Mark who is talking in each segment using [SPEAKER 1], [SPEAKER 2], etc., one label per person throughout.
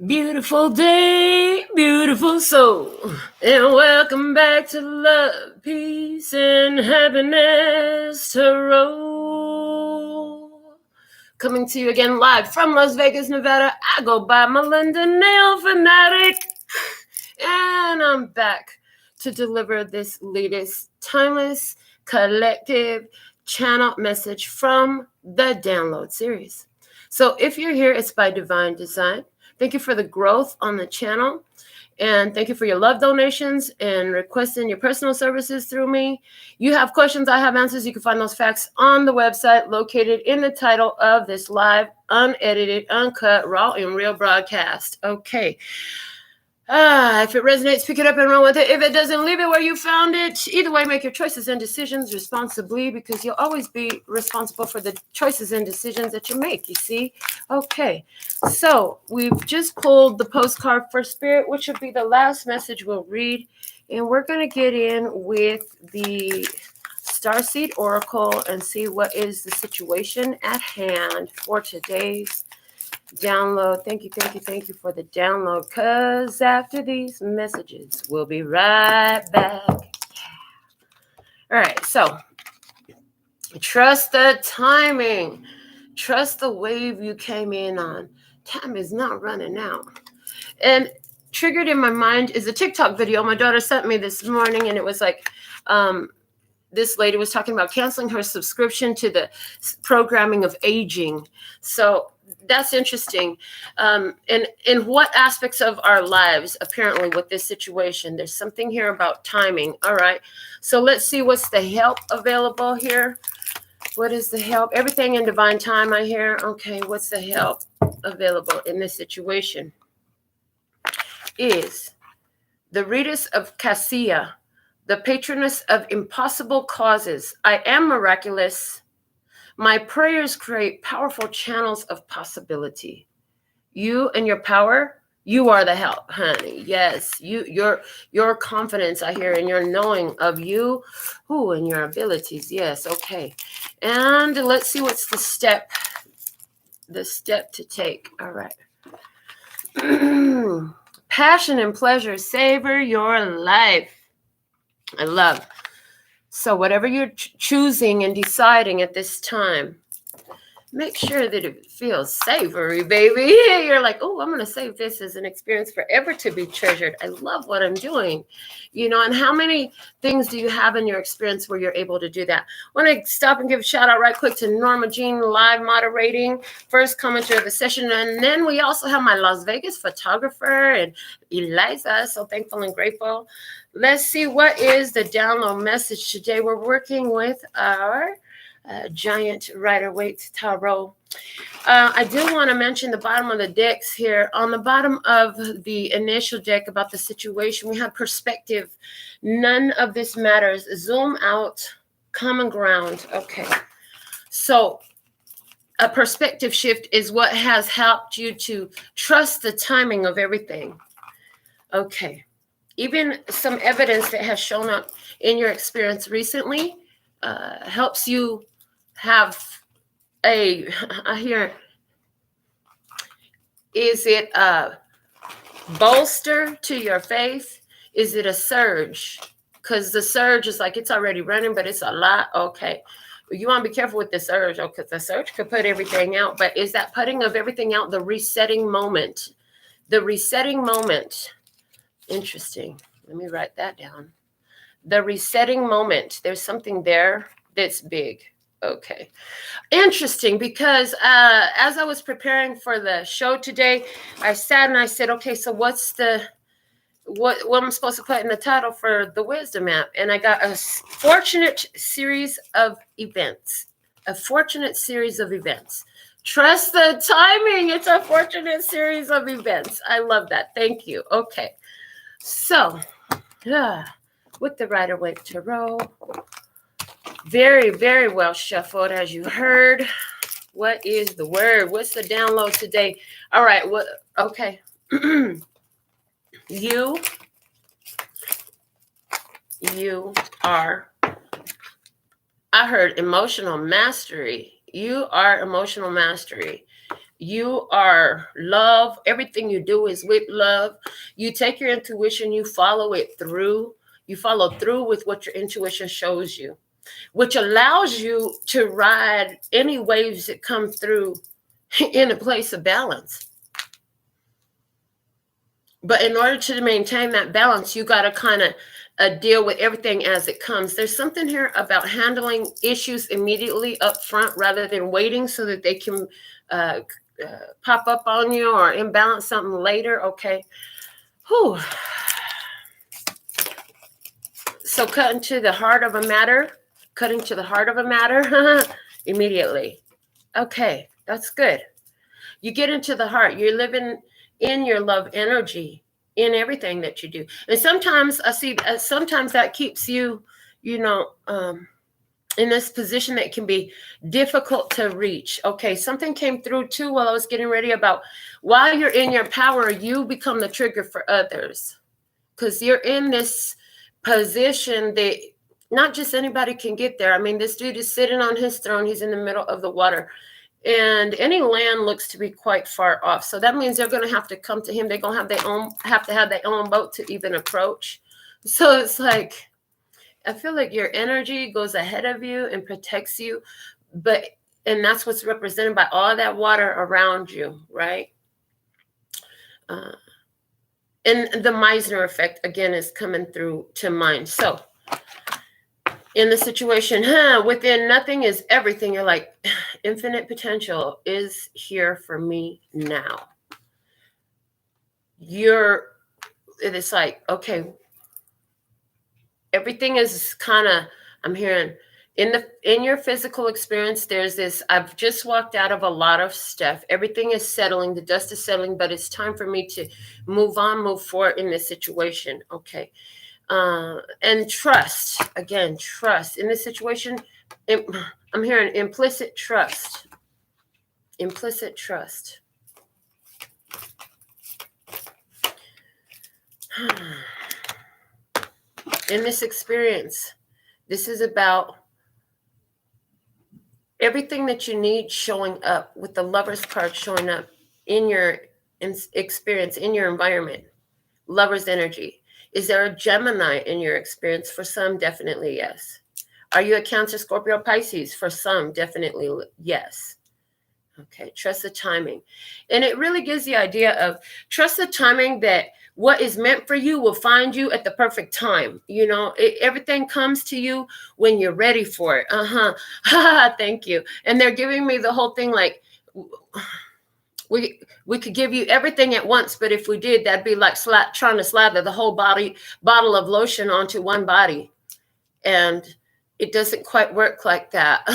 [SPEAKER 1] Beautiful day, beautiful soul, and welcome back to Love, Peace, and Happiness Tarot. Coming to you again live from Las Vegas, Nevada. I go by Melinda NailFanatic, and I'm back to deliver this latest timeless collective channel message from the download series. So if you're here, it's by divine design. Thank you for the growth on the channel. And thank you for your love donations and requesting your personal services through me. You have questions, I have answers. You can find those facts on the website located in the title of this live, unedited, uncut, raw, and real broadcast. Okay. If it resonates, pick it up and run with it. If it doesn't, leave it where you found it. Either way, make your choices and decisions responsibly, because you'll always be responsible for the choices and decisions that you make, you see? Okay, so we've just pulled the postcard for Spirit, which will be the last message we'll read. And we're going to get in with the Starseed Oracle and see what is the situation at hand for today's download. Thank you for the download, because after these messages we'll be right back. All right, so trust the timing, trust the wave you came in on. Time is not running out. And triggered in my mind is a TikTok video my daughter sent me this morning, and it was like this lady was talking about canceling her subscription to the programming of aging. So that's interesting. And in what aspects of our lives, apparently with this situation, there's something here about timing. All right. So let's see what's the help available here. What is the help? Everything in divine time, I hear. Okay. What's the help available in this situation? Is the Regis of Cassia, the patroness of impossible causes. I am miraculous. My prayers create powerful channels of possibility. You and your power, you are the help, honey. Yes, your confidence, I hear, and your knowing of you, and your abilities. Yes, okay. And let's see what's the step to take. All right. Passion and pleasure, savor your life. I love. So whatever you're choosing and deciding at this time, make sure that it feels savory, baby. You're like, oh, I'm going to save this as an experience forever to be treasured. I love what I'm doing, and how many things do you have in your experience where you're able to do that? I want to stop and give a shout out right quick to Norma Jean, live moderating, first commenter of the session. And then we also have my Las Vegas photographer and Eliza. So thankful and grateful. Let's see what is the download message today. We're working with our giant Rider-Waite Tarot. I do want to mention the bottom of the decks here. On the bottom of the initial deck about the situation, we have perspective. None of this matters. Zoom out, common ground. Okay. So a perspective shift is what has helped you to trust the timing of everything. Okay. Even some evidence that has shown up in your experience recently helps you have I hear, is it a bolster to your faith? Is it a surge? Because the surge is like it's already running, but it's a lot. Okay. You want to be careful with the surge, because the surge could put everything out. But is that putting of everything out the resetting moment? The resetting moment. Interesting. Let me write that down. The resetting moment. There's something there that's big. Okay. Interesting, because as I was preparing for the show today, I sat and I said, okay, so what am I supposed to put in the title for the wisdom app? And I got a fortunate series of events. A fortunate series of events. Trust the timing. It's a fortunate series of events. I love that. Thank you. Okay. So, with the Rider-Waite Tarot, very, very well shuffled, as you heard. What is the word? What's the download today? All right. What? Okay. You are, I heard emotional mastery. You are emotional mastery. You are love. Everything you do is with love. You take your intuition, you follow it through. You follow through with what your intuition shows you, which allows you to ride any waves that come through in a place of balance. But in order to maintain that balance, you got to kind of deal with everything as it comes. There's something here about handling issues immediately up front rather than waiting so that they can pop up on you or imbalance something later. Okay. Whew. So cutting to the heart of a matter immediately. Okay, that's good. You get into the heart. You're living in your love energy in everything that you do. And sometimes I see, sometimes that keeps you, in this position that can be difficult to reach. Okay, something came through too while I was getting ready about while you're in your power, you become the trigger for others. Because you're in this position that not just anybody can get there. I mean, this dude is sitting on his throne. He's in the middle of the water. And any land looks to be quite far off. So that means they're going to have to come to him. They're going to have to have their own boat to even approach. So it's like, I feel like your energy goes ahead of you and protects you. And that's what's represented by all that water around you, right? And the Meisner effect, again, is coming through to mind. So in the situation, within nothing is everything. You're like, infinite potential is here for me now. It's like, okay, everything is kind of, I'm hearing in your physical experience, there's this, I've just walked out of a lot of stuff. Everything is settling, the dust is settling, but it's time for me to move forward in this situation. Okay. And trust, again, trust in this situation. I'm hearing implicit trust. In this experience, this is about everything that you need showing up, with the Lover's card showing up in your experience, in your environment. Lover's energy. Is there a Gemini in your experience? For some, definitely yes. Are you a Cancer, Scorpio, Pisces? For some, definitely yes. Okay, trust the timing. And it really gives the idea of trust the timing, that what is meant for you will find you at the perfect time. Everything comes to you when you're ready for it. Thank you. And they're giving me the whole thing like, we could give you everything at once, but if we did, that'd be like trying to slather the whole bottle of lotion onto one body. And it doesn't quite work like that.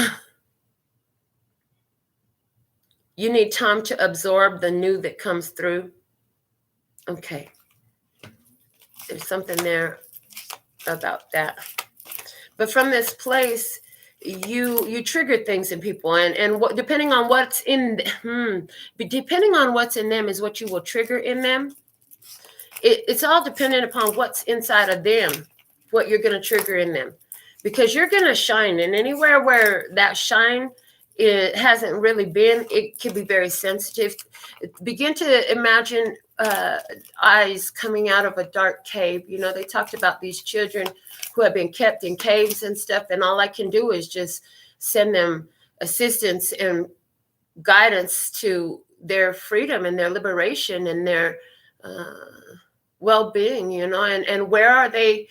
[SPEAKER 1] You need time to absorb the new that comes through. Okay. There's something there about that. But from this place, you trigger things in people, and depending on what's in them is what you will trigger in them. It's all dependent upon what's inside of them, what you're going to trigger in them, because you're going to shine. And anywhere where that shine, it hasn't really been, it can be very sensitive. Begin to imagine eyes coming out of a dark cave. They talked about these children who have been kept in caves and stuff, and all I can do is just send them assistance and guidance to their freedom and their liberation and their well-being, and where are they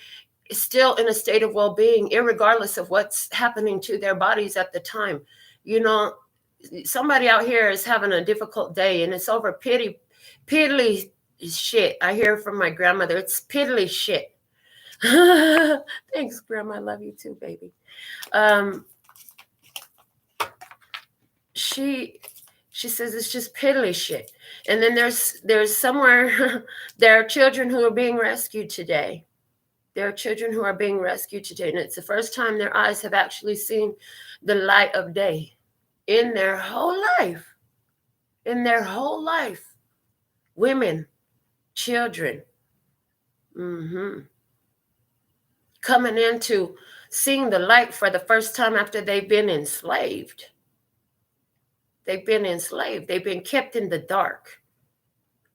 [SPEAKER 1] still in a state of well-being, irregardless of what's happening to their bodies at the time. Somebody out here is having a difficult day, and it's over piddly shit. I hear from my grandmother, it's piddly shit. Thanks, Grandma. I love you too, baby. She says it's just piddly shit. And then there's somewhere there are children who are being rescued today. And it's the first time their eyes have actually seen the light of day in their whole life. Women, children, coming into seeing the light for the first time after they've been enslaved. They've been enslaved. They've been kept in the dark.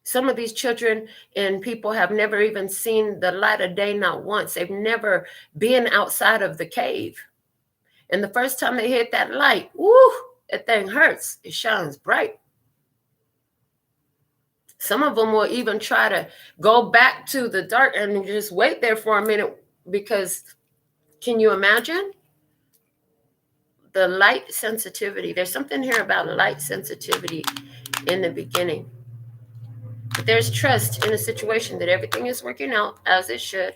[SPEAKER 1] Some of these children and people have never even seen the light of day, not once. They've never been outside of the cave. And the first time they hit that light, woo, that thing hurts. It shines bright. Some of them will even try to go back to the dark and just wait there for a minute, because can you imagine? The light sensitivity. There's something here about light sensitivity in the beginning. But there's trust in a situation that everything is working out as it should.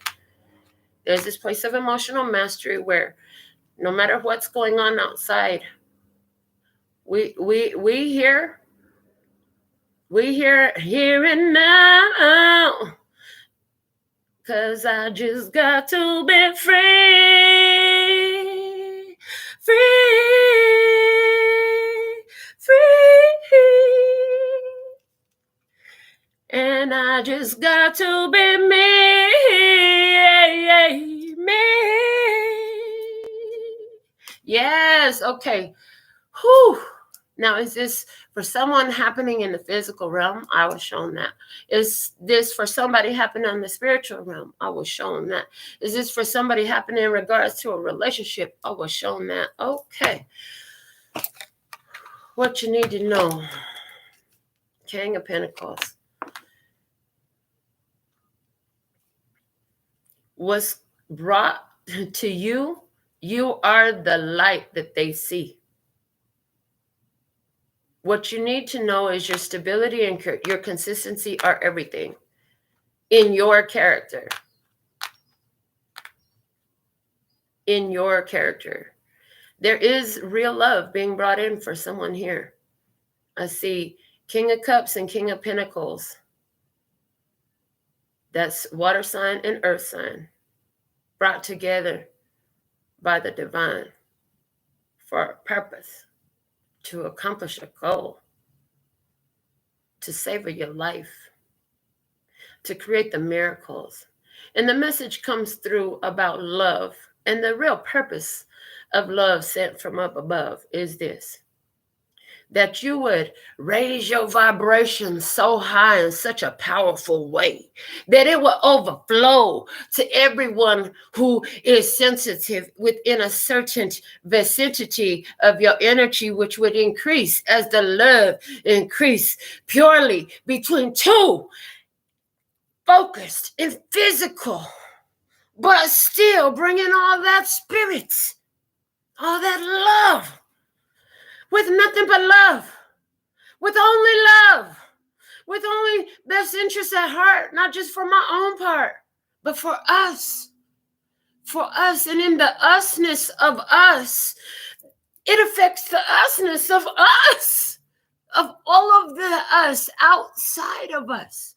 [SPEAKER 1] There's this place of emotional mastery where no matter what's going on outside, we hear here and now, 'cause I just got to be free, and I just got to be me. Yes, okay. Whew. Now, is this for someone happening in the physical realm? I was shown that. Is this for somebody happening in the spiritual realm? I was shown that. Is this for somebody happening in regards to a relationship? I was shown that. Okay. What you need to know. King of Pentacles. Was brought to you. You are the light that they see. What you need to know is your stability and your consistency are everything in your character. In your character. There is real love being brought in for someone here. I see King of Cups and King of Pentacles. That's water sign and earth sign. Brought together by the divine for a purpose. To accomplish a goal, to savor your life, to create the miracles. And the message comes through about love. And the real purpose of love sent from up above is this: that you would raise your vibration so high in such a powerful way that it will overflow to everyone who is sensitive within a certain vicinity of your energy, which would increase as the love increase purely between two focused and physical, but still bringing all that spirit, all that love, with nothing but love, with only love, with only best interest at heart, not just for my own part, but for us. For us, and in the usness of us, it affects the usness of us, of all of the us outside of us.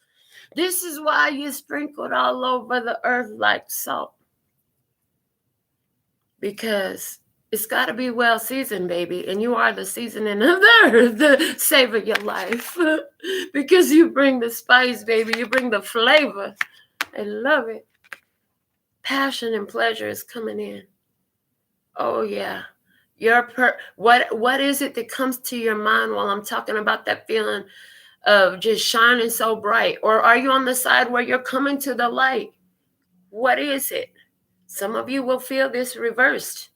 [SPEAKER 1] This is why you sprinkled all over the earth like salt. Because it's got to be well seasoned, baby. And you are the seasoning of the earth. Savor your life. Because you bring the spice, baby. You bring the flavor. I love it. Passion and pleasure is coming in. Oh, yeah. What is it that comes to your mind while I'm talking about that feeling of just shining so bright? Or are you on the side where you're coming to the light? What is it? Some of you will feel this reversed.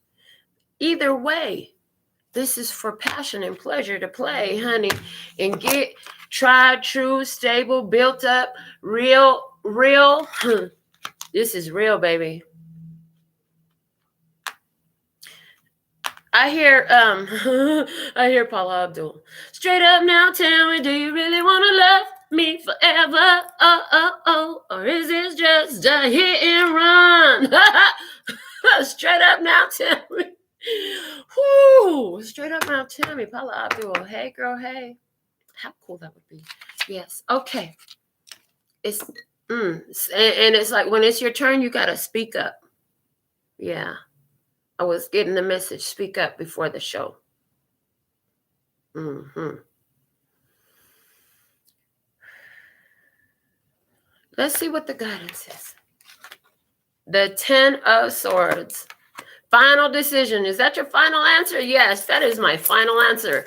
[SPEAKER 1] Either way, this is for passion and pleasure to play, honey, and get tried, true, stable, built up, real. This is real, baby. I hear Paula Abdul. Straight up now, tell me, do you really want to love me forever? Or is this just a hit and run? Straight up now, tell me. Whoo! Straight up now, tell me, Paula Abdul. Hey, girl, hey. How cool that would be. Yes. Okay. And it's like when it's your turn, you gotta speak up. Yeah. I was getting the message, speak up before the show. Let's see what the guidance is. The 10 of Swords. Final decision. Is that your final answer? Yes, that is my final answer.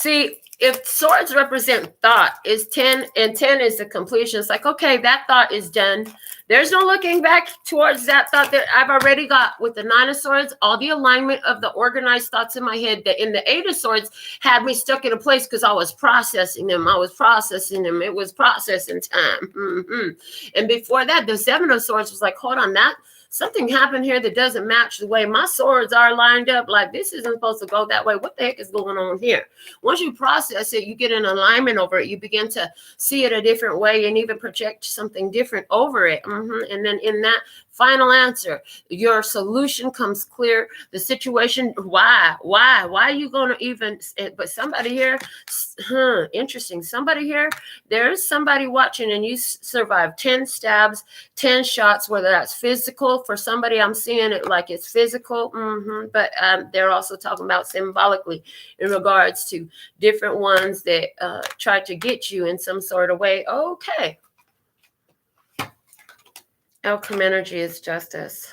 [SPEAKER 1] See, if swords represent thought, is 10, and 10 is the completion. It's like, okay, that thought is done. There's no looking back towards that thought that I've already got. With the 9 of Swords, all the alignment of the organized thoughts in my head that in the 8 of Swords had me stuck in a place because I was processing them. It was processing time. And before that, the 7 of Swords was like, hold on, that something happened here that doesn't match the way my swords are lined up. Like, this isn't supposed to go that way. What the heck is going on here? Once you process it, you get an alignment over it. You begin to see it a different way and even project something different over it. And then in that final answer, your solution comes clear. The situation, why are you going to even, but somebody here, interesting. Somebody here, there's somebody watching and you survive 10 stabs, 10 shots, whether that's physical. For somebody, I'm seeing it like it's physical, but they're also talking about symbolically in regards to different ones that try to get you in some sort of way. Okay. Outcome energy is justice.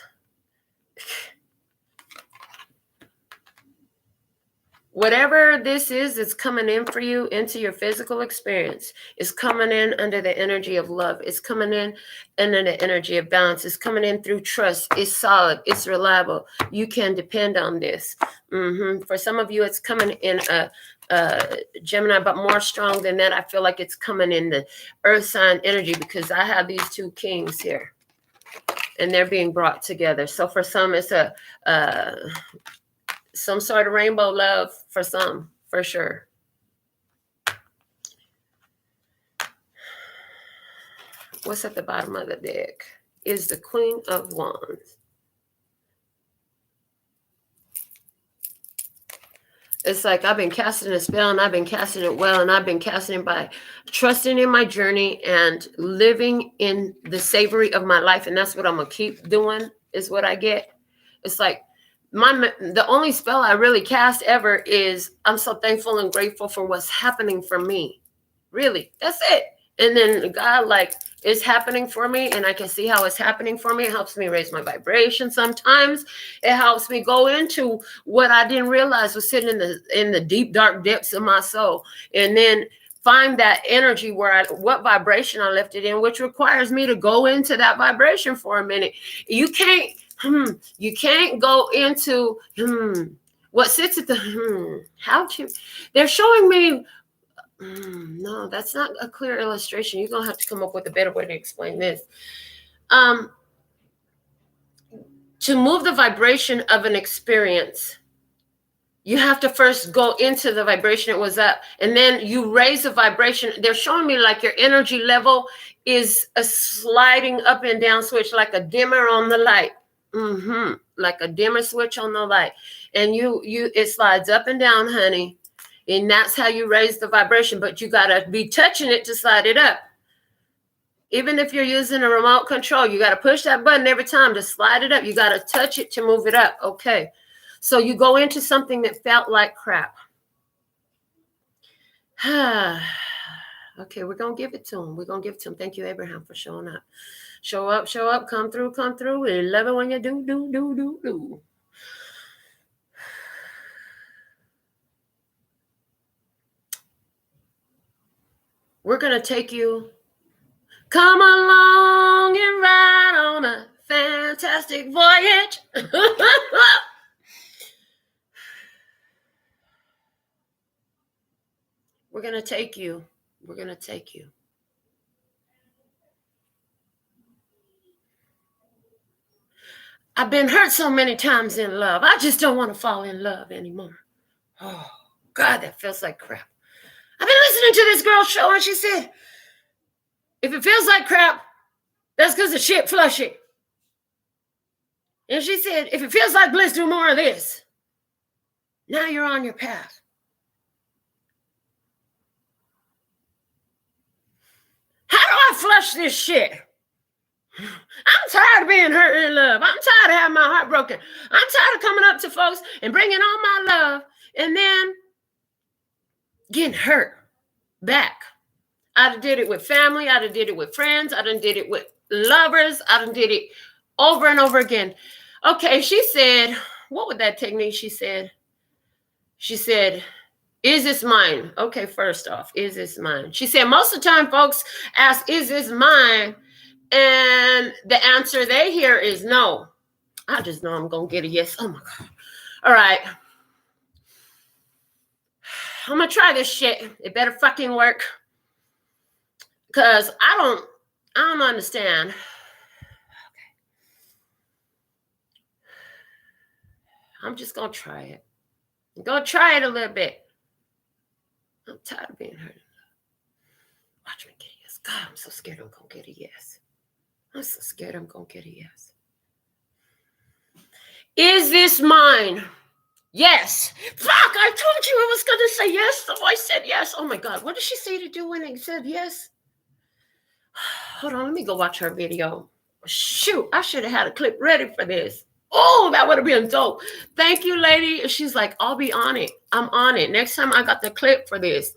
[SPEAKER 1] Whatever this is, it's coming in for you into your physical experience. It's coming in under the energy of love. It's coming in under the energy of balance. It's coming in through trust. It's solid. It's reliable. You can depend on this. For some of you, it's coming in a Gemini, but more strong than that. I feel like it's coming in the earth sign energy because I have these 2 kings here. And they're being brought together. So for some, it's a some sort of rainbow love for some, for sure. What's at the bottom of the deck is the Queen of Wands. It's like I've been casting a spell and I've been casting it well, and I've been casting it by trusting in my journey and living in the savory of my life. And that's what I'm going to keep doing is what I get. It's like the only spell I really cast ever is I'm so thankful and grateful for what's happening for me. Really, that's it. And then God, like, is happening for me, and I can see how it's happening for me. It helps me raise my vibration. Sometimes it helps me go into what I didn't realize was sitting in the deep, dark depths of my soul, and then find that energy where what vibration I left it in, which requires me to go into that vibration for a minute. You can't go into what sits at the they're showing me. No, that's not a clear illustration. You're going to have to come up with a better way to explain this. To move the vibration of an experience, you have to first go into the vibration it was at, and then you raise the vibration. They're showing me like your energy level is a sliding up and down switch, like a dimmer on the light. Like a dimmer switch on the light. And it slides up and down, honey. And that's how you raise the vibration, but you got to be touching it to slide it up. Even if you're using a remote control, you got to push that button every time to slide it up. You got to touch it to move it up. Okay. So you go into something that felt like crap. Okay, we're going to give it to him. Thank you, Abraham, for showing up. Show up, come through. We love it when you do. We're going to take you. Come along and ride on a fantastic voyage. We're going to take you. I've been hurt so many times in love. I just don't want to fall in love anymore. Oh, God, that feels like crap. I've been listening to this girl's show, and she said, if it feels like crap, that's because the shit flush it. And she said, if it feels like bliss, do more of this. Now you're on your path. How do I flush this shit? I'm tired of being hurt in love. I'm tired of having my heart broken. I'm tired of coming up to folks and bringing all my love and then getting hurt back. I done did it with family. I done did it with friends. I done did it with lovers. I done did it over and over again. Okay, she said, what was that technique she said? She said, Is this mine? Okay, first off, is this mine? She said most of the time folks ask, is this mine? And the answer they hear is no. I just know I'm going to get a yes. Oh my God. All right. I'm going to try this shit. It better fucking work. Because I don't understand. Okay. I'm just going to try it. I'm going to try it a little bit. I'm tired of being hurt. Watch me get a yes. God, I'm so scared I'm going to get a yes. I'm so scared I'm going to get a yes. Is this mine? Yes. Fuck, I told you I was going to say yes, so I said yes. Oh my God, what did she say to do when I said yes? Hold on, let me go watch her video. Shoot, I should have had a clip ready for this. Oh, that would have been dope. Thank you, lady. She's like, I'll be on it. I'm on it. Next time I got the clip for this.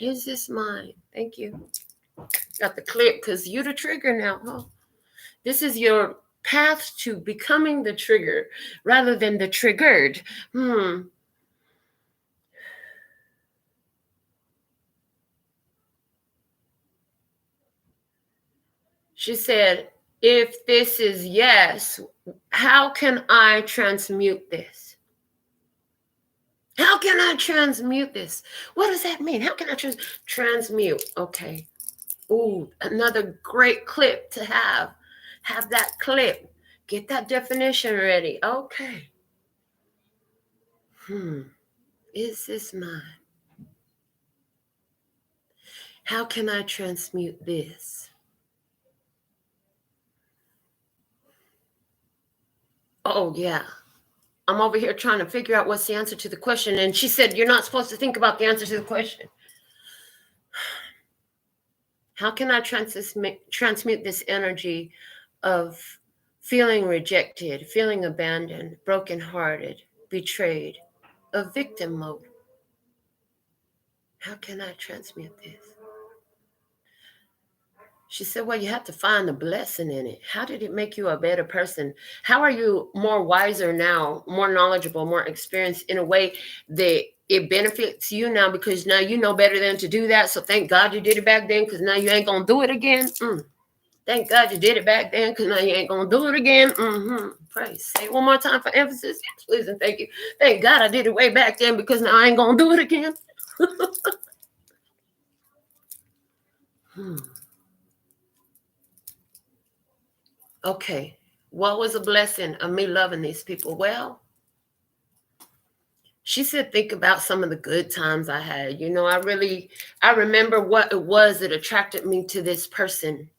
[SPEAKER 1] Is this mine? Thank you. Got the clip because you're the trigger now. Huh? This is your path to becoming the trigger rather than the triggered. She said, if this is yes, how can I transmute this? How can I transmute this? What does that mean? How can I transmute? Okay. Ooh, another great clip to have. Have that clip. Get that definition ready. Okay. Is this mine? How can I transmute this? Oh, yeah. I'm over here trying to figure out what's the answer to the question. And she said, you're not supposed to think about the answer to the question. How can I transmute this energy of feeling rejected, feeling abandoned, brokenhearted, betrayed, a victim mode? How can I transmute this? She said, well, you have to find the blessing in it. How did it make you a better person? How are you more wiser now, more knowledgeable, more experienced in a way that it benefits you now because now you know better than to do that. So thank God you did it back then because now you ain't going to do it again. Thank God you did it back then because now you ain't going to do it again. Praise. Say it one more time for emphasis. Yes, please and thank you. Thank God I did it way back then because now I ain't going to do it again. Okay, what was a blessing of me loving these people? Well, she said, think about some of the good times I had. You know, I remember what it was that attracted me to this person.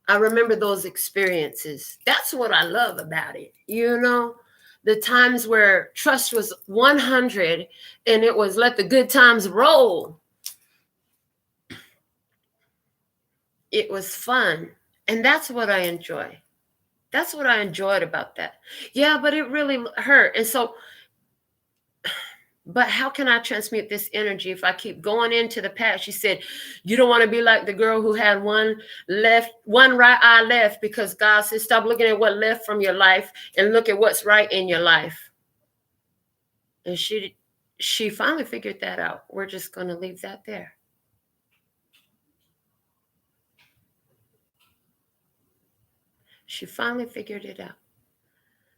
[SPEAKER 1] I remember those experiences. That's what I love about it. You know, the times where trust was 100 and it was let the good times roll. It was fun. And that's what I enjoy. That's what I enjoyed about that. Yeah, but it really hurt. And so, but how can I transmute this energy if I keep going into the past? She said, you don't want to be like the girl who had one right eye left because God said, stop looking at what left from your life and look at what's right in your life. And she finally figured that out. We're just going to leave that there. She finally figured it out.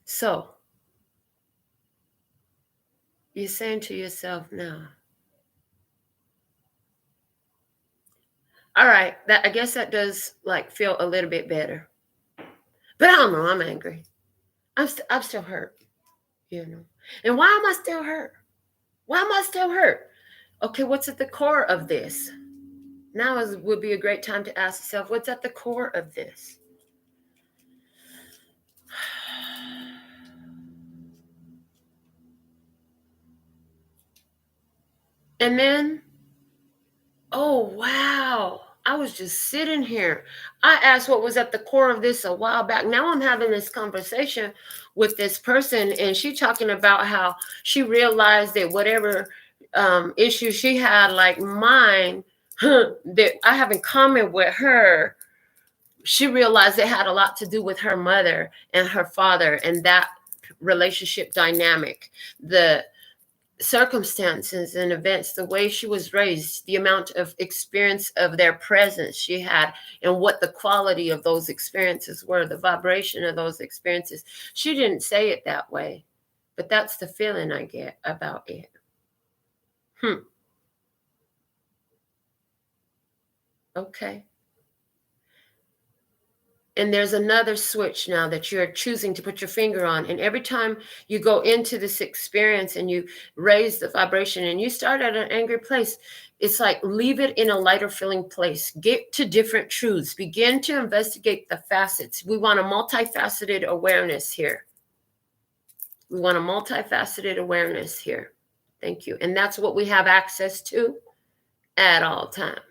[SPEAKER 1] So you're saying to yourself now, all right, I guess that does like feel a little bit better. But I don't know, I'm angry. I'm still hurt, you know. And why am I still hurt? Why am I still hurt? Okay, what's at the core of this? Now would be a great time to ask yourself, what's at the core of this? And then, oh, wow. I was just sitting here. I asked what was at the core of this a while back. Now I'm having this conversation with this person, and she talking about how she realized that whatever issue she had, like mine, that I have in common with her, she realized it had a lot to do with her mother and her father, and that relationship dynamic, the circumstances and events, the way she was raised, the amount of experience of their presence she had, and what the quality of those experiences were, the vibration of those experiences. She didn't say it that way, but that's the feeling I get about it. Okay. And there's another switch now that you're choosing to put your finger on. And every time you go into this experience and you raise the vibration and you start at an angry place, it's like leave it in a lighter feeling place. Get to different truths. Begin to investigate the facets. We want a multifaceted awareness here. We want a multifaceted awareness here. Thank you. And that's what we have access to at all times.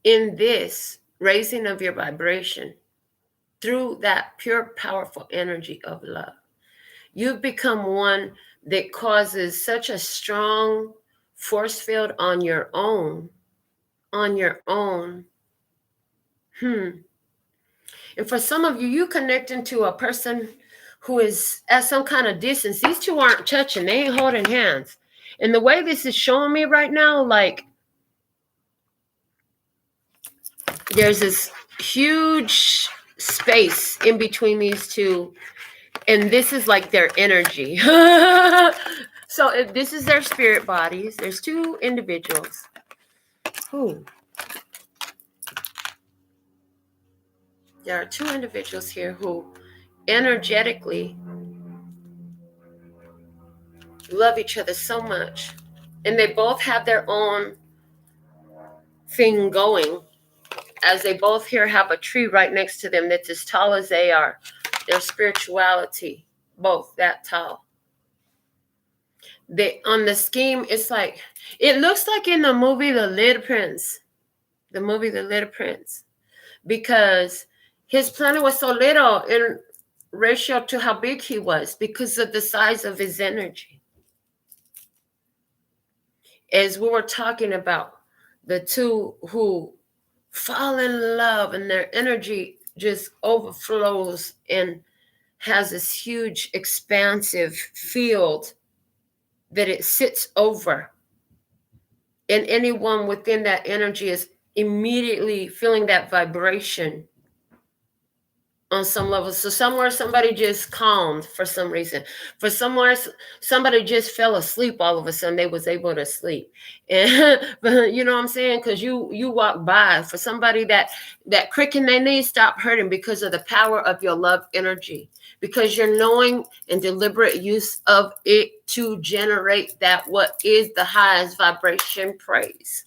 [SPEAKER 1] In this raising of your vibration through that pure, powerful energy of love, you've become one that causes such a strong force field on your own. And for some of you, you connect into a person who is at some kind of distance. These two aren't touching. They ain't holding hands. And the way this is showing me right now, like there's this huge space in between these two. And this is like their energy. So if this is their spirit bodies. There's two individuals. There are two individuals here who energetically love each other so much. And they both have their own thing going, as they both here have a tree right next to them that's as tall as they are. Their spirituality, both that tall. They, on the scheme, it's like, it looks like in the movie The Little Prince. The movie The Little Prince. Because his planet was so little in ratio to how big he was because of the size of his energy. As we were talking about the two who fall in love and their energy just overflows and has this huge expansive field that it sits over. And anyone within that energy is immediately feeling that vibration on some level. So somewhere somebody just calmed for some reason. For somewhere somebody just fell asleep all of a sudden. They was able to sleep. And but you know what I'm saying? Because you walk by. For somebody that crick in their knees stop hurting because of the power of your love energy. Because you're knowing and deliberate use of it to generate that what is the highest vibration praise.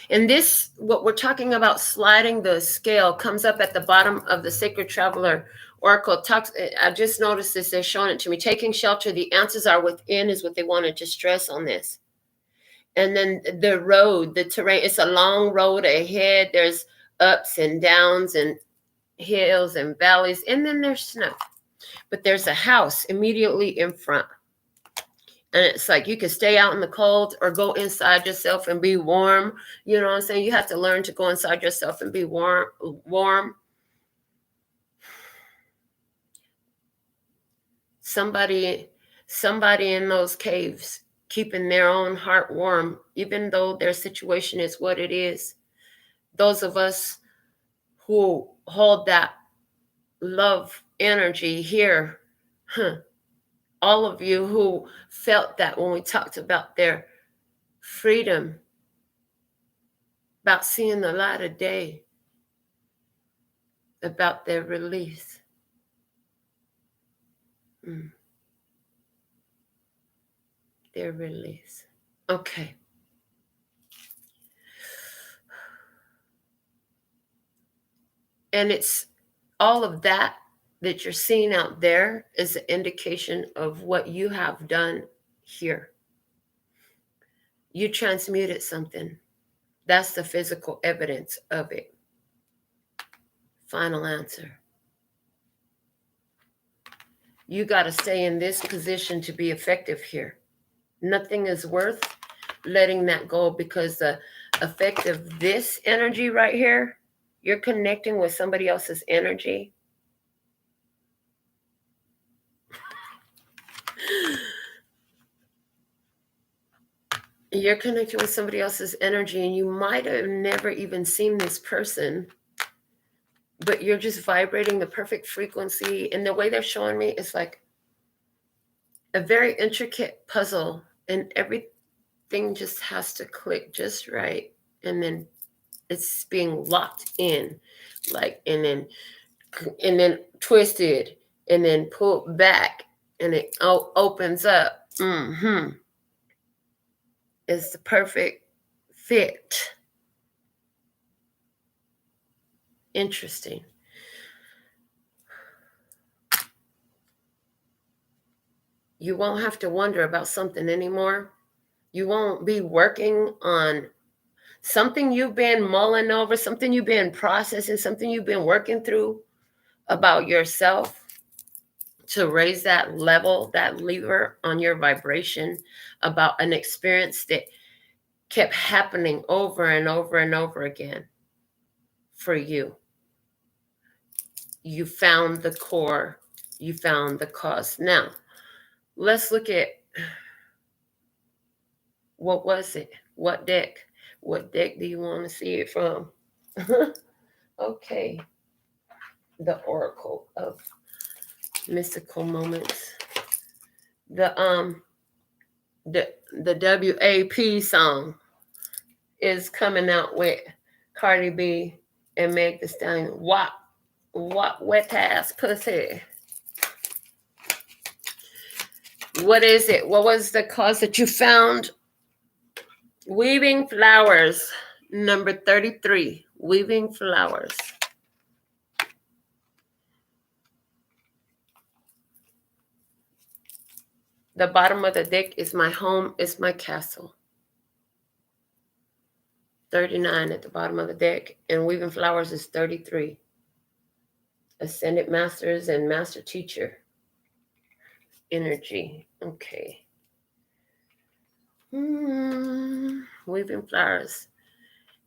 [SPEAKER 1] And this, what we're talking about, sliding the scale, comes up at the bottom of the Sacred Traveler Oracle. I just noticed this, they're showing it to me. Taking shelter, the answers are within, is what they wanted to stress on this. And then the road, the terrain, it's a long road ahead. There's ups and downs and hills and valleys, and then there's snow. But there's a house immediately in front. And it's like you can stay out in the cold or go inside yourself and be warm. You know what I'm saying? You have to learn to go inside yourself and be warm. Somebody in those caves keeping their own heart warm, even though their situation is what it is. Those of us who hold that love energy here, all of you who felt that when we talked about their freedom, about seeing the light of day, about their release. Their release. Okay. And it's all of that you're seeing out there is an indication of what you have done here. You transmuted something. That's the physical evidence of it. final answer. You got to stay in this position to be effective here. Nothing is worth letting that go, because the effect of this energy right here, you're connecting with somebody else's energy. You're connecting with somebody else's energy, and you might have never even seen this person, but you're just vibrating the perfect frequency. And the way they're showing me is like a very intricate puzzle, and everything just has to click just right. And then it's being locked in, like, and then twisted, and then pulled back, and it opens up. It's the perfect fit. Interesting. You won't have to wonder about something anymore. You won't be working on something you've been mulling over, something you've been processing, something you've been working through about yourself, to raise that level, that lever on your vibration, about an experience that kept happening over and over and over again for you. You found the core, you found the cause. Now, let's look at, what was it? What deck? What deck do you want to see it from? Okay. The Oracle of Mystical Moments. The WAP song is coming out with Cardi B and Meg Thee Stallion. What wet ass pussy? What is it? What was the cause that you found? Weaving Flowers, number 33. Weaving Flowers. The bottom of the deck is my home, is my castle. 39 at the bottom of the deck, and Weaving Flowers is 33. Ascended Masters and Master Teacher energy. Okay. Weaving Flowers.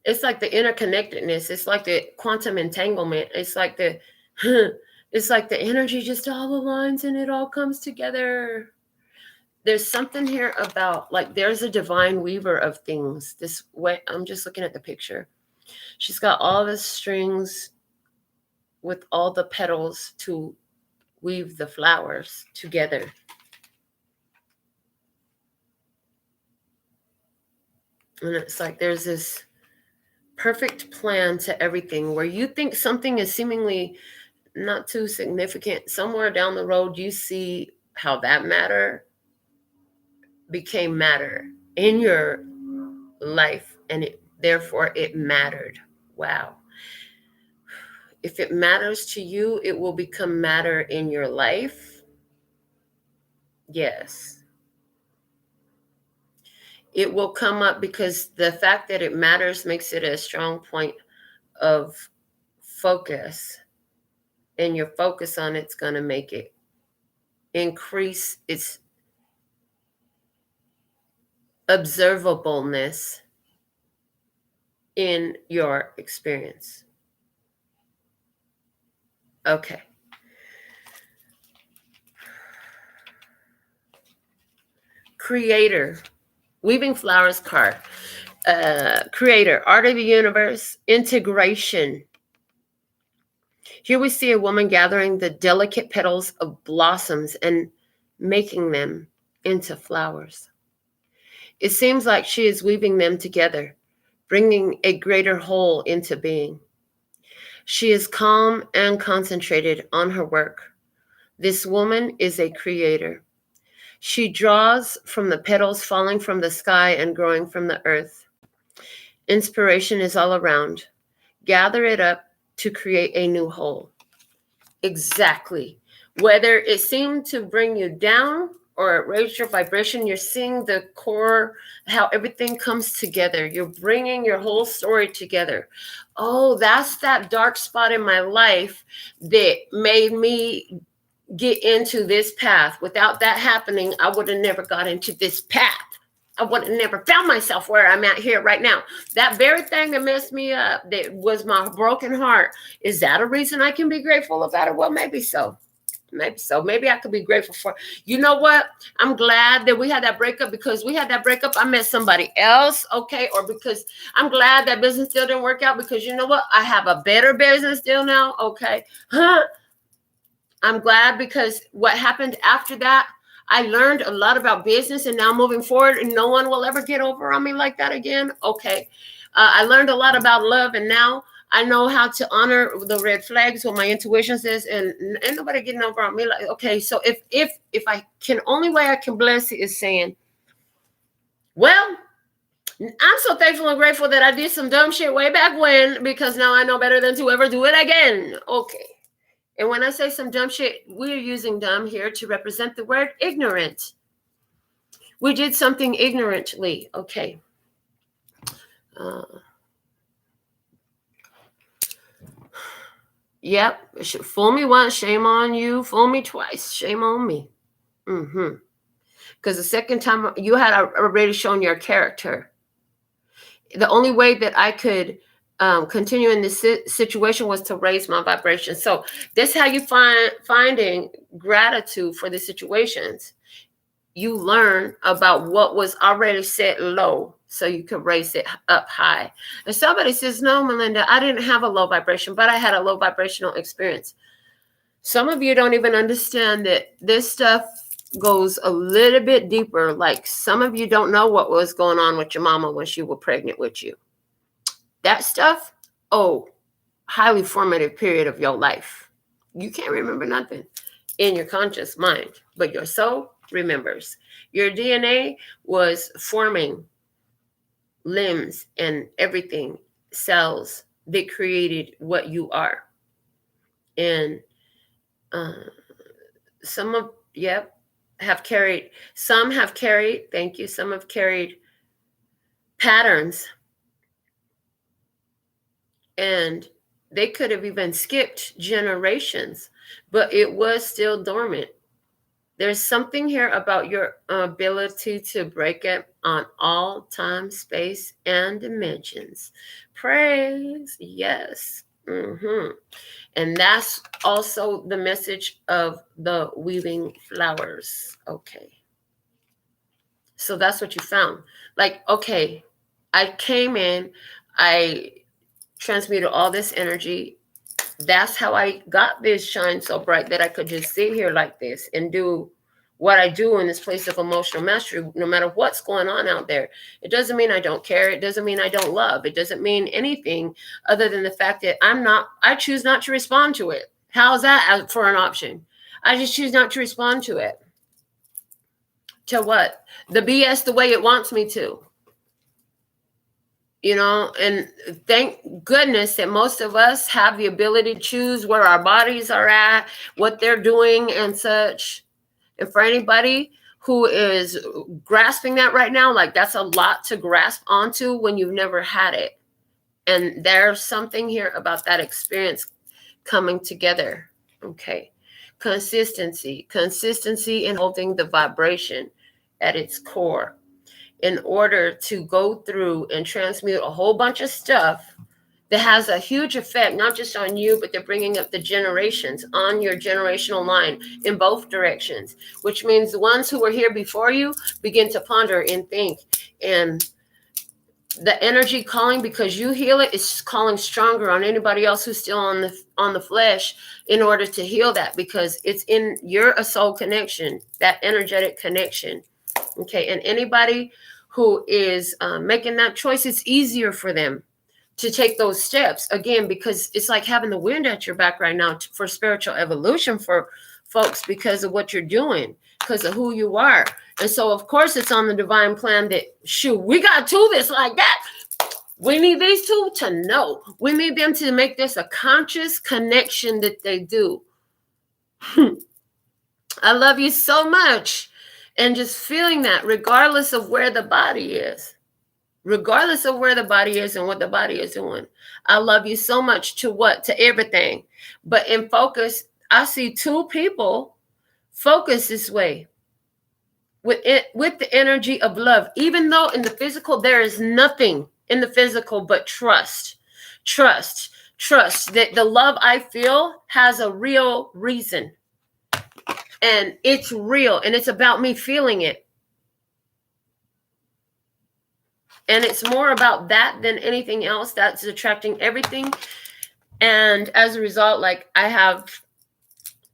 [SPEAKER 1] It's like the interconnectedness. It's like the quantum entanglement. It's like the energy just all aligns and it all comes together. There's something here about, like, there's a divine weaver of things. This way, I'm just looking at the picture. She's got all the strings with all the petals to weave the flowers together. And it's like there's this perfect plan to everything, where you think something is seemingly not too significant. Somewhere down the road, you see how that matter became matter in your life, and therefore it mattered. Wow. If it matters to you, it will become matter in your life. Yes. It will come up, because the fact that it matters makes it a strong point of focus, and your focus on it's going to make it increase its observableness in your experience. Okay. Creator. Weaving Flowers card. Creator. Art of the universe. Integration. Here we see a woman gathering the delicate petals of blossoms and making them into flowers. It seems like she is weaving them together, bringing a greater whole into being. She is calm and concentrated on her work. This woman is a creator. She draws from the petals falling from the sky and growing from the earth. Inspiration is all around. Gather it up to create a new whole. Exactly. Whether it seemed to bring you down or raise your vibration, you're seeing the core, how everything comes together. You're bringing your whole story together. Oh, that's that dark spot in my life that made me get into this path. Without that happening, I would have never got into this path. I would have never found myself where I'm at here right now. That very thing that messed me up, that was my broken heart, is that a reason I can be grateful about it? Well, maybe so. Maybe so. Maybe I could be grateful for, you know what? I'm glad that we had that breakup, because we had that breakup. I met somebody else. Okay. Or because I'm glad that business deal didn't work out, because you know what? I have a better business deal now. Okay. I'm glad, because what happened after that, I learned a lot about business, and now moving forward, and no one will ever get over on me like that again. Okay. I learned a lot about love, and now I know how to honor the red flags, what my intuition says, and ain't nobody getting over on me. Like, okay, so if I can, only way I can bless it is saying, well, I'm so thankful and grateful that I did some dumb shit way back when, because now I know better than to ever do it again. Okay. And when I say some dumb shit, we're using dumb here to represent the word ignorant. We did something ignorantly. Okay. Yep. Fool me once, shame on you. Fool me twice, shame on me. Because the second time you had already shown your character. The only way that I could continue in this situation was to raise my vibration. So that's how you finding gratitude for the situations. You learn about what was already set low, so you can raise it up high. And somebody says, no, Melinda, I didn't have a low vibration, but I had a low vibrational experience. Some of you don't even understand that this stuff goes a little bit deeper. Like, some of you don't know what was going on with your mama when she was pregnant with you. That stuff, highly formative period of your life. You can't remember nothing in your conscious mind, but your soul remembers. Your DNA was forming limbs and everything, cells that created what you are. And some have carried patterns, and they could have even skipped generations, but it was still dormant. There's something here about your ability to break it on all time, space, and dimensions. Praise, yes. And that's also the message of the weaving flowers. Okay. So that's what you found. Like, okay, I came in, I transmuted all this energy. That's how I got this shine so bright that I could just sit here like this and do what I do in this place of emotional mastery, no matter what's going on out there. It doesn't mean I don't care. It doesn't mean I don't love. It doesn't mean anything other than the fact that I choose not to respond to it. How's that for an option? I just choose not to respond to it. To what? The BS the way it wants me to. You know, and thank goodness that most of us have the ability to choose where our bodies are at, what they're doing and such. And for anybody who is grasping that right now, like, that's a lot to grasp onto when you've never had it. And there's something here about that experience coming together. Okay. Consistency in holding the vibration at its core, in order to go through and transmute a whole bunch of stuff that has a huge effect, not just on you, but they're bringing up the generations on your generational line in both directions, which means the ones who were here before you begin to ponder and think. And the energy calling, because you heal it, is calling stronger on anybody else who's still on the flesh, in order to heal that, because it's in your soul connection, that energetic connection. Okay, and anybody who is making that choice, it's easier for them to take those steps, again, because it's like having the wind at your back right now for spiritual evolution for folks, because of what you're doing, because of who you are. And so, of course, it's on the divine plan that, shoot, we got to do this like that. We need these two to know. We need them to make this a conscious connection that they do. I love you so much. And just feeling that regardless of where the body is. Regardless of where the body is and what the body is doing. I love you so much to what? To everything. But in focus, I see two people focus this way. With the energy of love. Even though in the physical, there is nothing in the physical but trust. Trust that the love I feel has a real reason. And it's real. And it's about me feeling it. And it's more about that than anything else. That's attracting everything. And as a result, like I have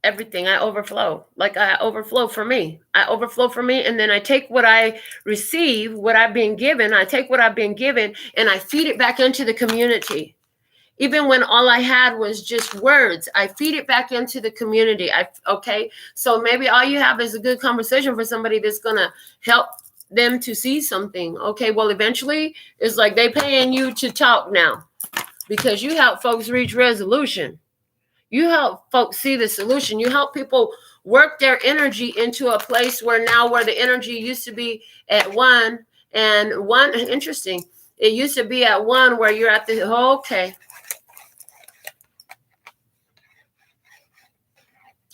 [SPEAKER 1] everything. I overflow. Like I overflow for me. I overflow for me. And then I take what I receive, what I've been given. I take what I've been given and I feed it back into the community. Even when all I had was just words, I feed it back into the community. Okay. So maybe all you have is a good conversation for somebody that's going to help them to see something. Okay. Well, eventually it's like they paying you to talk now because you help folks reach resolution. You help folks see the solution. You help people work their energy into a place where the energy used to be at one and one. Interesting. It used to be at one where you're at the, okay.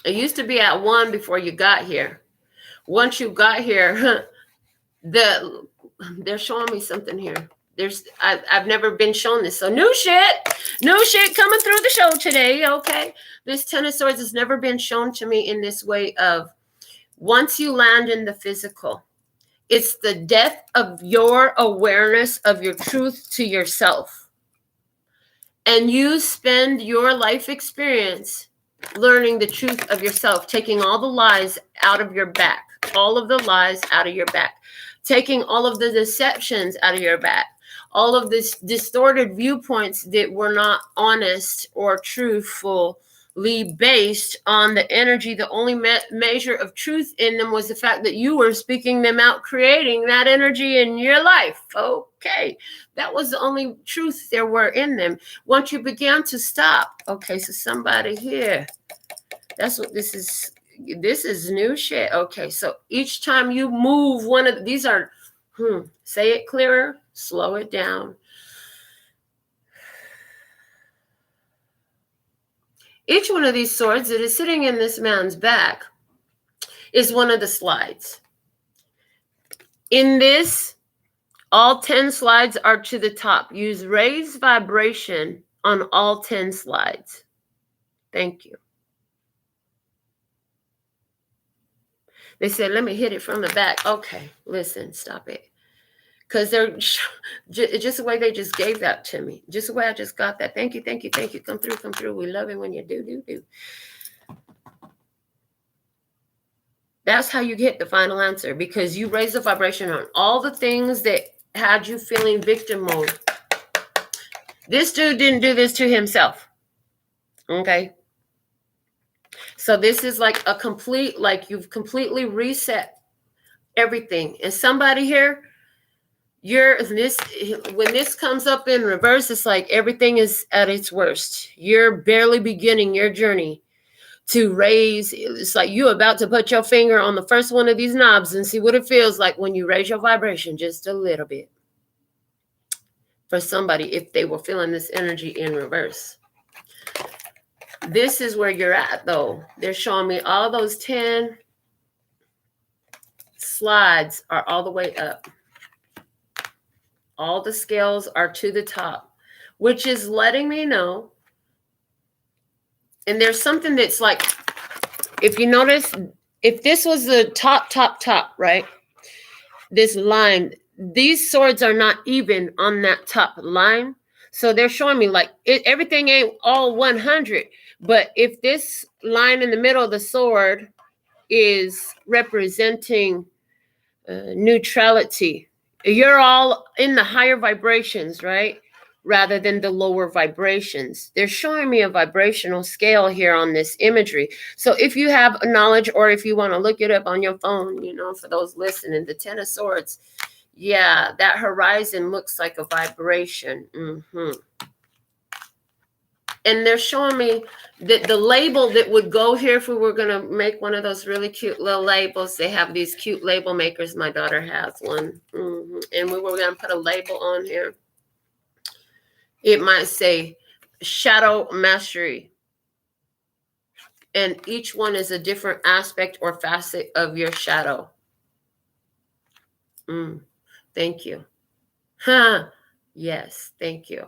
[SPEAKER 1] It used to be at one before you got here. Once you got here, they're showing me something here. I've never been shown this. So new shit coming through the show today. Okay. This 10 of Swords has never been shown to me in this way of once you land in the physical, it's the death of your awareness of your truth to yourself. And you spend your life experience learning the truth of yourself, taking all the lies out of your back, all of the lies out of your back, taking all of the deceptions out of your back. All of this distorted viewpoints that were not honest or truthfully based on the energy. The only measure of truth in them was the fact that you were speaking them out, creating that energy in your life. Okay. That was the only truth there were in them. Once you began to stop. Okay. So somebody here, that's what this is. This is new shit. Okay. So each time you move one of these are, say it clearer. Slow it down. Each one of these swords that is sitting in this man's back is one of the slides. In this, all 10 slides are to the top. Use raised vibration on all 10 slides. Thank you. They said, let me hit it from the back. Okay, listen, stop it. Because they're just the way they just gave that to me. Just the way I just got that. Thank you. Come through. We love it when you do. That's how you get the final answer. Because you raise the vibration on all the things that had you feeling victim mode. This dude didn't do this to himself. Okay. So this is like a complete, like you've completely reset everything. And somebody here, when this comes up in reverse, it's like everything is at its worst. You're barely beginning your journey to raise. It's like you're about to put your finger on the first one of these knobs and see what it feels like when you raise your vibration just a little bit. For somebody, if they were feeling this energy in reverse. This is where you're at, though. They're showing me all those 10 slides are all the way up. All the scales are to the top, which is letting me know. And there's something that's like, if you notice, if this was the top, right? This line, these swords are not even on that top line. So they're showing me like everything ain't all 100. But if this line in the middle of the sword is representing neutrality, you're all in the higher vibrations, right? Rather than the lower vibrations. They're showing me a vibrational scale here on this imagery. So if you have knowledge or if you want to look it up on your phone, for those listening, the 10 of Swords, yeah, that horizon looks like a vibration. And they're showing me that the label that would go here, if we were going to make one of those really cute little labels, they have these cute label makers. My daughter has one. And we were going to put a label on here. It might say Shadow Mastery. And each one is a different aspect or facet of your shadow. Thank you. Yes, thank you.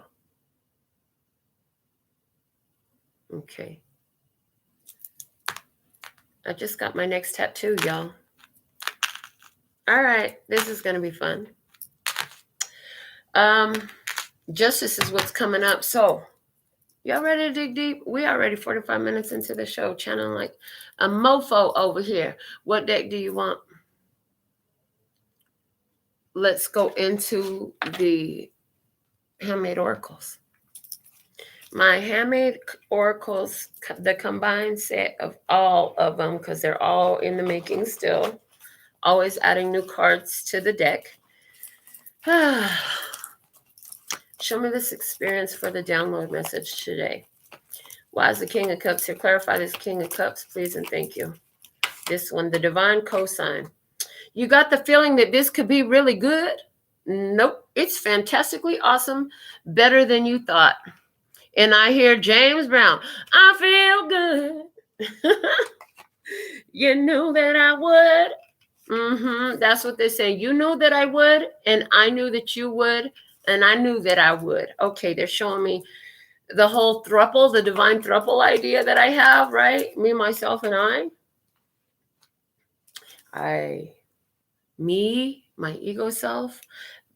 [SPEAKER 1] Okay. I just got my next tattoo, y'all. All right, this is going to be fun. Justice is what's coming up. So, y'all ready to dig deep? We are already 45 minutes into the show, channeling like a mofo over here. What deck do you want? Let's go into the handmade oracles. My handmade oracles, the combined set of all of them, because they're all in the making still. Always adding new cards to the deck. Show me this experience for the download message today. Why is the King of Cups here? Clarify this King of Cups, please, and thank you. This one, the divine cosign. You got the feeling that this could be really good? Nope. It's fantastically awesome. Better than you thought. And I hear James Brown. I feel good. You knew that I would. That's what they say. You knew that I would, and I knew that you would, and I knew that I would. Okay, they're showing me the whole thruple, the divine thruple idea that I have, right? Me, myself, and I. Me, my ego self,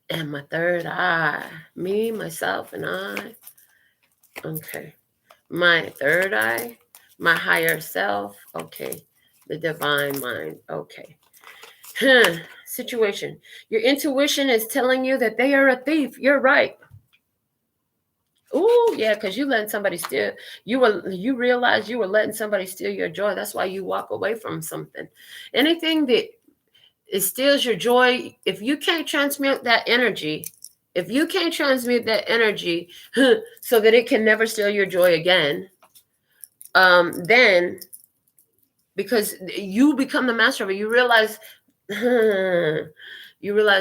[SPEAKER 1] and my third eye. Me, myself, and I. Okay. My third eye, my higher self. Okay. The divine mind. Okay. Situation. Your intuition is telling you that they are a thief. You're right. Oh, yeah, because you letting somebody steal. You realize you were letting somebody steal your joy. That's why you walk away from something. Anything that it steals your joy, if you can't transmute that energy, so that it can never steal your joy again, then because you become the master of it, you realize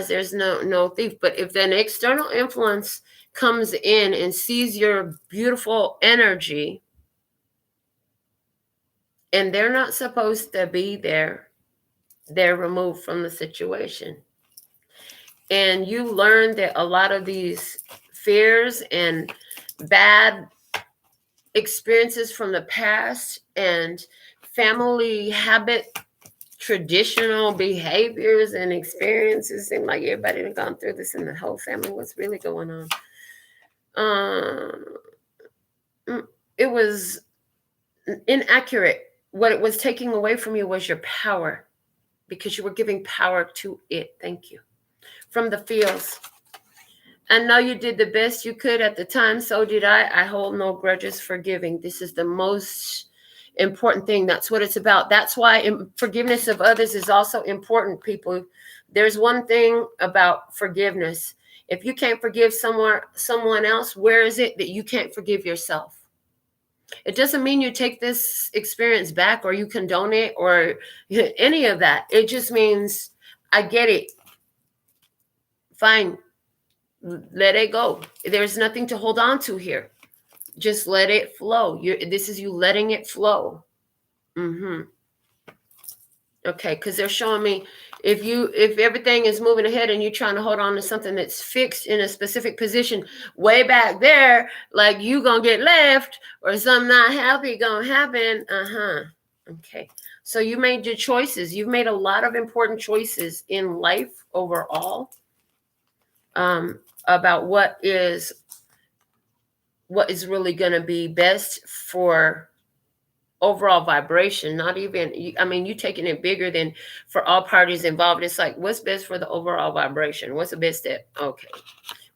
[SPEAKER 1] there's no thief. But if an external influence comes in and sees your beautiful energy and they're not supposed to be there, they're removed from the situation. And you learn that a lot of these fears and bad experiences from the past and family habit, traditional behaviors and experiences, seem like everybody had gone through this in the whole family. What's really going on? It was inaccurate. What it was taking away from you was your power, because you were giving power to it. Thank you. From the feels. I know you did the best you could at the time. So did I. I hold no grudges. Forgiving. This is the most important thing. That's what it's about. That's why forgiveness of others is also important, people. There's one thing about forgiveness. If you can't forgive someone else, where is it that you can't forgive yourself? It doesn't mean you take this experience back or you condone it or any of that. It just means I get it. Fine. Let it go. There's nothing to hold on to here. Just let it flow. This is you letting it flow. Okay, because they're showing me if everything is moving ahead and you're trying to hold on to something that's fixed in a specific position way back there, like you gonna get left or something not happy gonna happen. Okay, so you made your choices. You've made a lot of important choices in life overall, about what is really going to be best for overall vibration. Not even, you taking it bigger than for all parties involved. It's like, what's best for the overall vibration? What's the best step? Okay.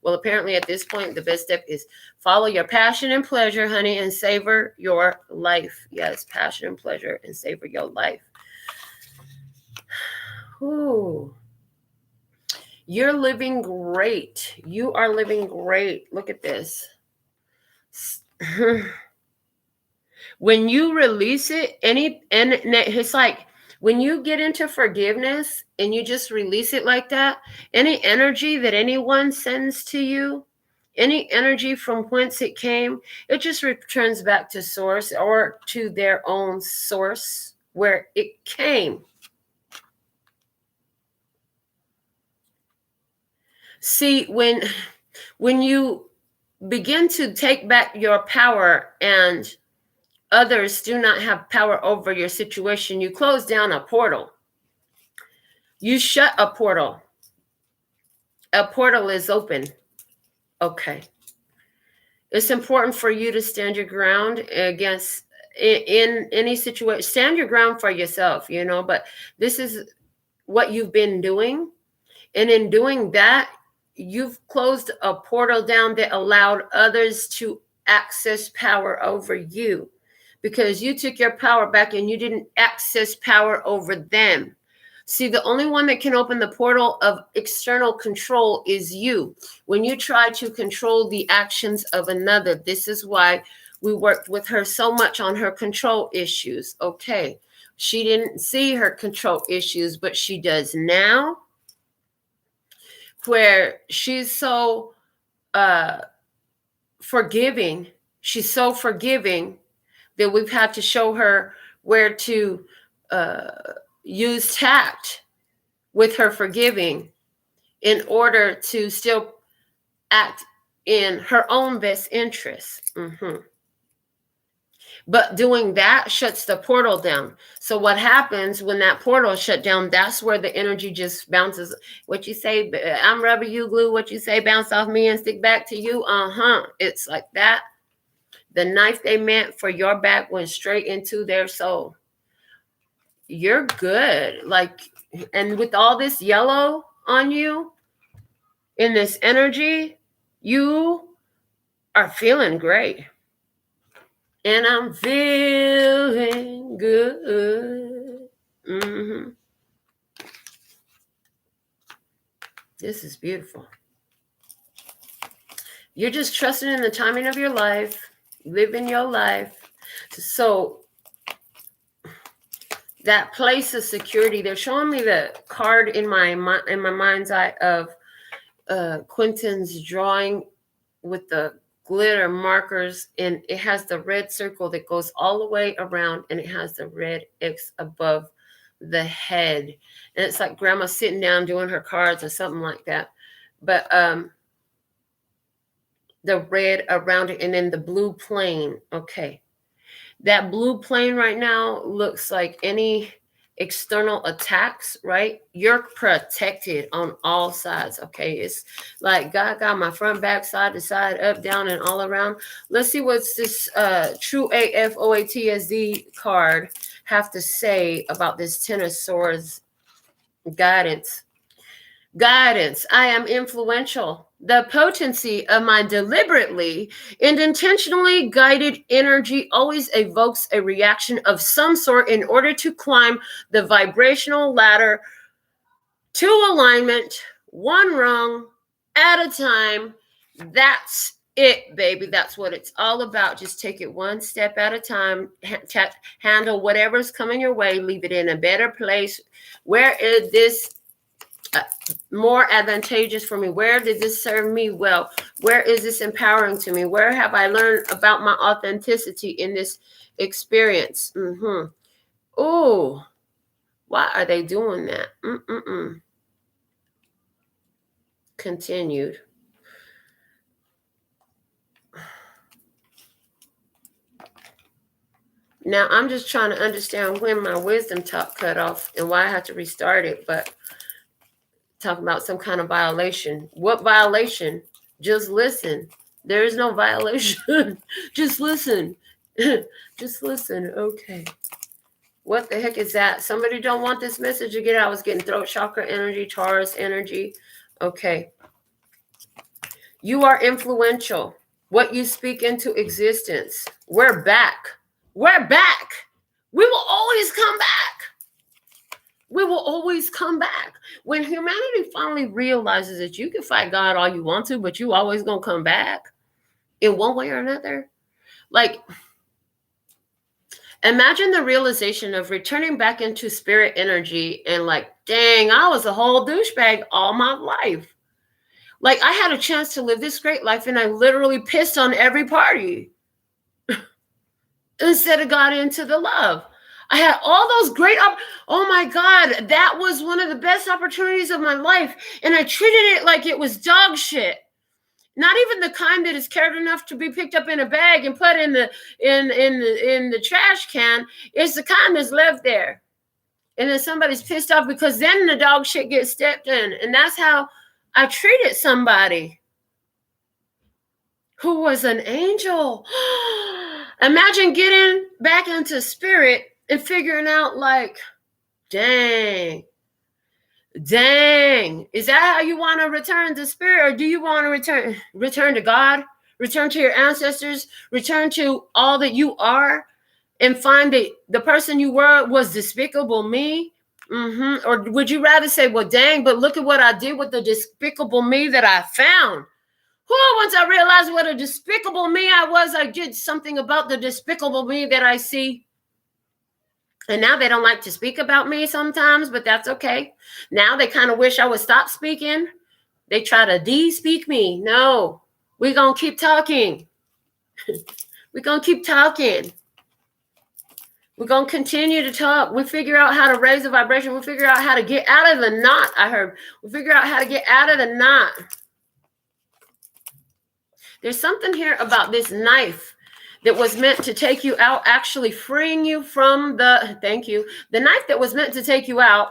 [SPEAKER 1] Well, apparently at this point, the best step is follow your passion and pleasure, honey, and savor your life. Yes, passion and pleasure and savor your life. Ooh. You're living great. You are living great. Look at this. When you release it, and it's like when you get into forgiveness and you just release it like that, any energy that anyone sends to you, any energy from whence it came, it just returns back to source or to their own source where it came. See, when you begin to take back your power and others do not have power over your situation, you close down a portal. You shut a portal. A portal is open. Okay. It's important for you to stand your ground against in any situation. Stand your ground for yourself, but this is what you've been doing. And in doing that, you've closed a portal down that allowed others to access power over you, because you took your power back and you didn't access power over them. See, the only one that can open the portal of external control is you. When you try to control the actions of another, this is why we worked with her so much on her control issues. Okay, she didn't see her control issues, but she does now, where she's so forgiving. She's so forgiving that we've had to show her where to use tact with her forgiving in order to still act in her own best interest. But doing that shuts the portal down. So what happens when that portal is shut down, that's where the energy just bounces. What you say, I'm rubber, you glue. What you say, bounce off me and stick back to you. It's like that. The knife they meant for your back went straight into their soul. You're good. And with all this yellow on you in this energy, you are feeling great. And I'm feeling good. This is beautiful. You're just trusting in the timing of your life, living your life. So that place of security, they're showing me the card in my mind's eye of Quentin's drawing with the glitter markers, and it has the red circle that goes all the way around, and it has the red X above the head, and it's like grandma sitting down doing her cards or something like that. But the red around it, and then the blue plane. Okay, that blue plane right now looks like any external attacks, right? You're protected on all sides. Okay, it's like God got my front, back, side to side, up, down, and all around. Let's see what's this true AFOATSD card have to say about this Ten of Swords. Guidance. I am influential. The potency of my deliberately and intentionally guided energy always evokes a reaction of some sort in order to climb the vibrational ladder to alignment, one rung at a time. That's it, baby. That's what it's all about. Just take it one step at a time. Handle whatever's coming your way. Leave it in a better place. Where is this more advantageous for me? Where did this serve me well? Where is this empowering to me? Where have I learned about my authenticity in this experience? Oh, why are they doing that? Continued. Now I'm just trying to understand when my wisdom talk cut off and why I had to restart it, but talking about some kind of violation. What violation? Just listen. There is no violation. Just listen. Just listen. Okay. What the heck is that? Somebody don't want this message to get out. I was getting throat chakra energy, Taurus energy. Okay. You are influential. What you speak into existence. We're back. We're back. We will always come back. We will always come back. When humanity finally realizes that you can fight God all you want to, but you always going to come back in one way or another. Like, Imagine the realization of returning back into spirit energy and like, dang, I was a whole douchebag all my life. Like, I had a chance to live this great life and I literally pissed on every party instead of got into the love. I had all those great, oh my God, that was one of the best opportunities of my life. And I treated it like it was dog shit. Not even the kind that is cared enough to be picked up in a bag and put in the trash can. It's the kind that's left there. And then somebody's pissed off because then the dog shit gets stepped in. And that's how I treated somebody who was an angel. Imagine getting back into spirit and figuring out like, dang, is that how you want to return to spirit? Or do you want to return to God, return to your ancestors, return to all that you are, and find that the person you were was despicable me? Or would you rather say, well, dang, but look at what I did with the despicable me that I found? Once I realized what a despicable me I was, I did something about the despicable me that I see. And now they don't like to speak about me sometimes, but that's okay. Now they kind of wish I would stop speaking. They try to de-speak me. No, we're going to keep talking. We're going to keep talking. We're going to continue to talk. We figure out how to raise the vibration. We figure out how to get out of the knot, I heard. We figure out how to get out of the knot. There's something here about this knife that was meant to take you out, actually freeing you from the knife that was meant to take you out,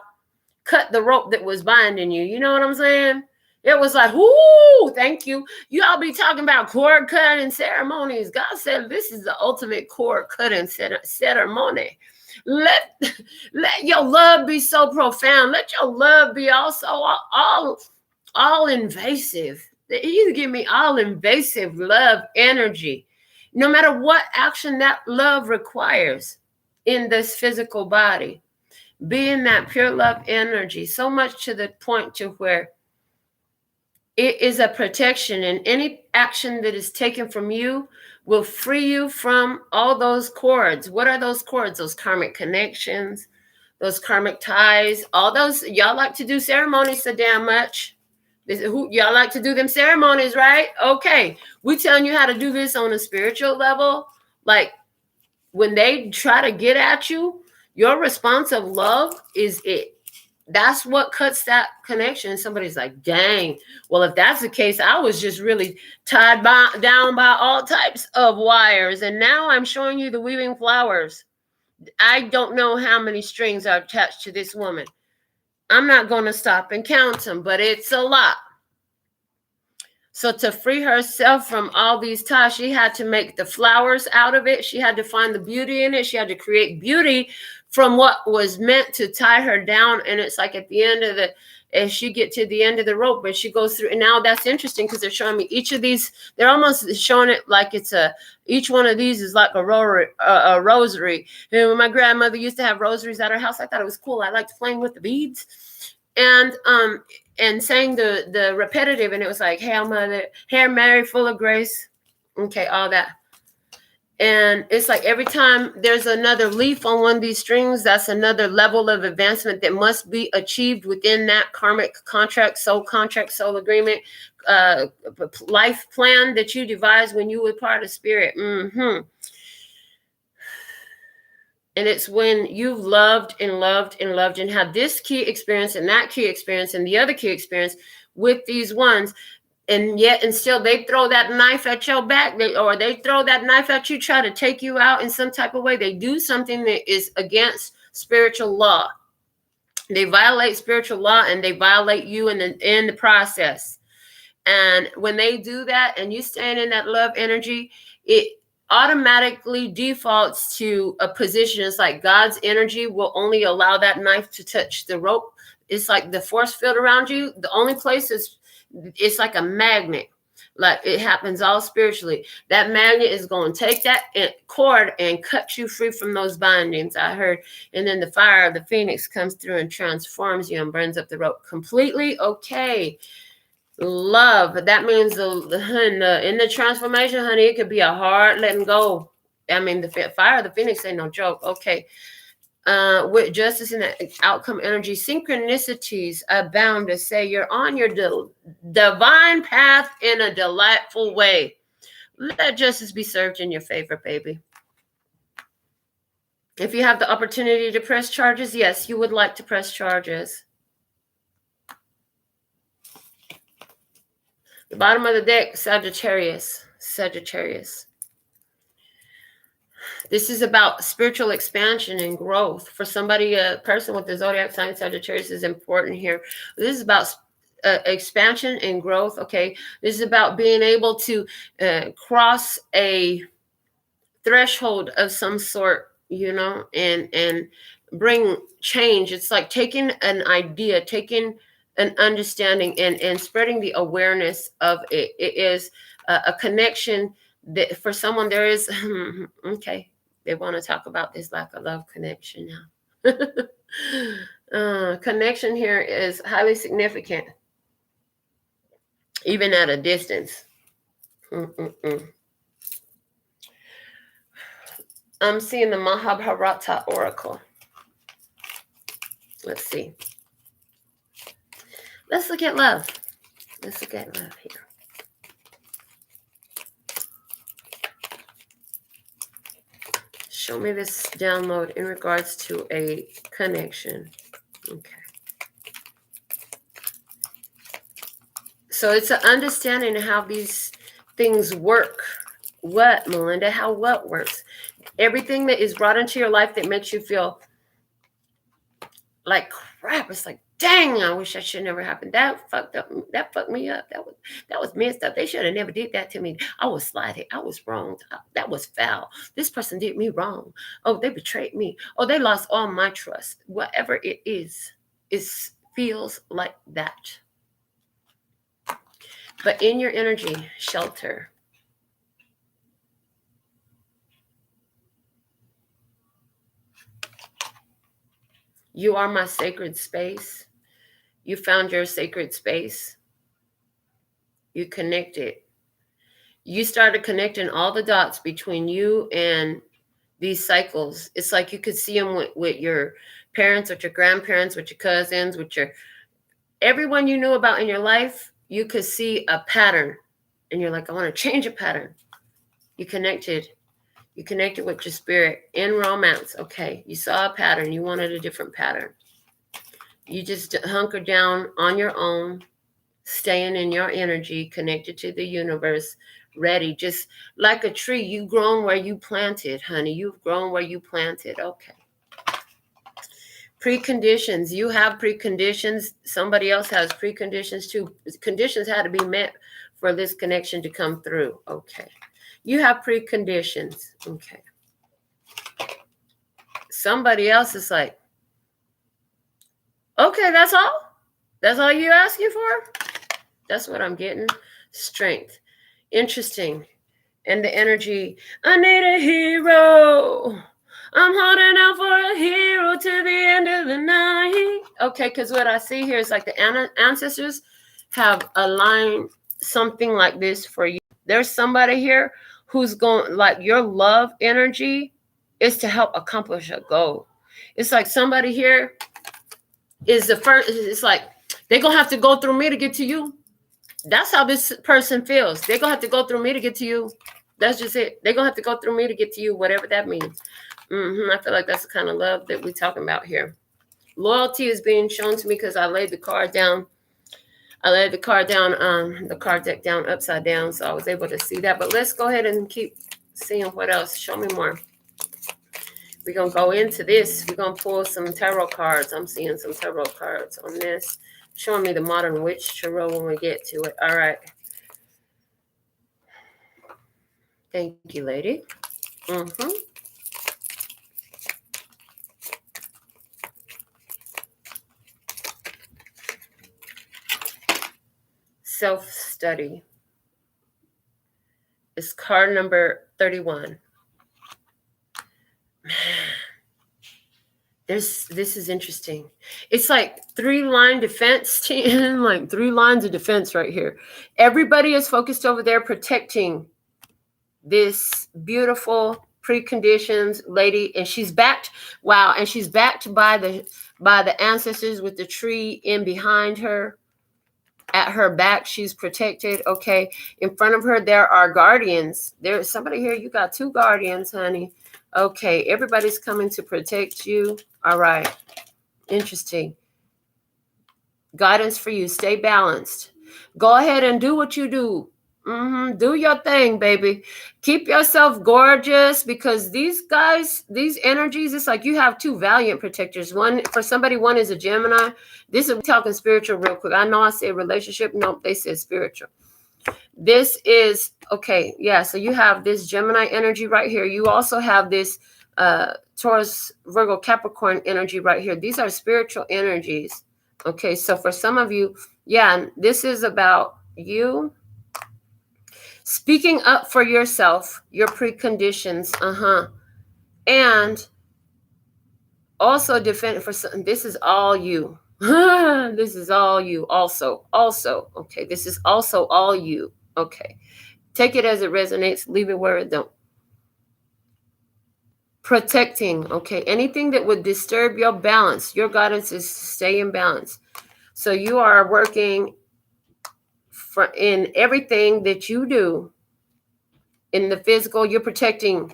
[SPEAKER 1] cut the rope that was binding you. You know what I'm saying? It was like, whoo, thank you. You all be talking about cord cutting ceremonies. God said this is the ultimate cord cutting ceremony. Let your love be so profound. Let your love be also all invasive. You give me all invasive love energy. No matter what action that love requires in this physical body, being that pure love energy, so much to the point to where it is a protection, and any action that is taken from you will free you from all those cords. What are those cords? Those karmic connections, those karmic ties, all those. Y'all like to do ceremonies so damn much. Y'all like to do them ceremonies, right? Okay. We're telling you how to do this on a spiritual level. Like when they try to get at you, your response of love is it. That's what cuts that connection. Somebody's like, dang, well, if that's the case, I was just really tied down by all types of wires. And now I'm showing you the weaving flowers. I don't know how many strings are attached to this woman. I'm not going to stop and count them, but it's a lot. So to free herself from all these ties, she had to make the flowers out of it. She had to find the beauty in it. She had to create beauty from what was meant to tie her down. And it's like at the end of as she get to the end of the rope, but she goes through. And now that's interesting because they're showing me each of these. They're almost showing it like each one of these is like a rosary. And when my grandmother used to have rosaries at her house, I thought it was cool. I liked playing with the beads and saying the repetitive. And it was like, Hail Mother, Hail Mary, full of grace. Okay, all that. And it's like every time there's another leaf on one of these strings, that's another level of advancement that must be achieved within that karmic contract, soul agreement, life plan that you devised when you were part of spirit. And it's when you've loved and loved and loved and had this key experience and that key experience and the other key experience with these ones. And yet, and still, they throw that knife at your back, or they throw that knife at you, try to take you out in some type of way. They do something that is against spiritual law. They violate spiritual law, and they violate you in the process. And when they do that, and you stand in that love energy, it automatically defaults to a position. It's like God's energy will only allow that knife to touch the rope. It's like the force field around you. The only place it's like a magnet. Like it happens all spiritually. That magnet is going to take that cord and cut you free from those bindings, I heard. And then the fire of the phoenix comes through and transforms you and burns up the rope completely. Okay. Love. That means in the transformation, honey, it could be a hard letting go. I mean, the fire of the phoenix ain't no joke. Okay. With justice and outcome energy, synchronicities abound to say you're on your divine path in a delightful way. Let justice be served in your favor, baby. If you have the opportunity to press charges, yes, you would like to press charges. The bottom of the deck, Sagittarius. This is about spiritual expansion and growth. For somebody, a person with the zodiac sign Sagittarius is important here. This is about expansion and growth. Okay. This is about being able to cross a threshold of some sort, you know, and bring change. It's like taking an idea, taking an understanding and spreading the awareness of it. It is a connection that for someone there is, okay, they want to talk about this lack of love connection now. Connection here is highly significant, even at a distance. I'm seeing the Mahabharata Oracle. Let's see. Let's look at love. Let's look at love here. Show me this download in regards to a connection. Okay. So it's an understanding of how these things work. What, Melinda? How what works? Everything that is brought into your life that makes you feel like crap. It's like, dang, I wish that should never happen. That fucked up. That fucked me up. That was messed up. They should have never did that to me. I was slighted. I was wronged. That was foul. This person did me wrong. Oh, they betrayed me. Oh, they lost all my trust. Whatever it is, it feels like that. But in your energy, shelter. You are my sacred space. You found your sacred space. You connected. You started connecting all the dots between you and these cycles. It's like you could see them with your parents, with your grandparents, with your cousins, with your everyone you knew about in your life. You could see a pattern. And you're like, I want to change a pattern. You connected. You connected with your spirit in romance. Okay, you saw a pattern. You wanted a different pattern. You just hunkered down on your own, staying in your energy, connected to the universe, ready. Just like a tree, you've grown where you planted, honey. You've grown where you planted. Okay. Preconditions. You have preconditions. Somebody else has preconditions too. Conditions had to be met for this connection to come through. Okay. You have preconditions. Okay. Somebody else is like, okay, that's all? That's all you asking for? That's what I'm getting. Strength. Interesting. And the energy, I need a hero. I'm holding out for a hero to the end of the night. Okay, because what I see here is like the ancestors have aligned something like this for you. There's somebody here who's going, like your love energy is to help accomplish a goal. It's like somebody here is the first, it's like they're going to have to go through me to get to you. That's how this person feels. They're going to have to go through me to get to you. That's just it. They're going to have to go through me to get to you, whatever that means. I feel like that's the kind of love that we're talking about here. Loyalty is being shown to me because I laid the card down. I laid the card deck down upside down, so I was able to see that. But let's go ahead and keep seeing what else. Show me more. We're going to go into this. We're going to pull some tarot cards. I'm seeing some tarot cards on this. Showing me the Modern Witch Tarot when we get to it. All right. Thank you, lady. Self-study. It's card number 31. This is interesting. It's like 3-line defense team, like 3 lines of defense right here. Everybody is focused over there protecting this beautiful preconditions lady, and she's backed. Wow. And she's backed by the ancestors with the tree in behind her. At her back, she's protected. Okay. In front of her, there are guardians. There's somebody here. You got 2 guardians, honey. Okay. Everybody's coming to protect you. All right. Interesting. Guidance for you. Stay balanced. Go ahead and do what you do. Do your thing, baby. Keep yourself gorgeous, because these guys, these energies, it's like you have 2 valiant protectors. One for somebody, one is a Gemini. This is talking spiritual real quick. I know I said relationship. Nope, they said spiritual. This is okay. Yeah. So you have this Gemini energy right here. You also have this Taurus, Virgo, Capricorn energy right here. These are spiritual energies. Okay. So for some of you, yeah, this is about you speaking up for yourself, your preconditions, and also defend for some. This is all you. This is all you. Also, okay. This is also all you. Okay. Take it as it resonates. Leave it where it don't. Protecting. Okay. Anything that would disturb your balance. Your guidance is stay in balance. So you are working in everything that you do. In the physical, you're protecting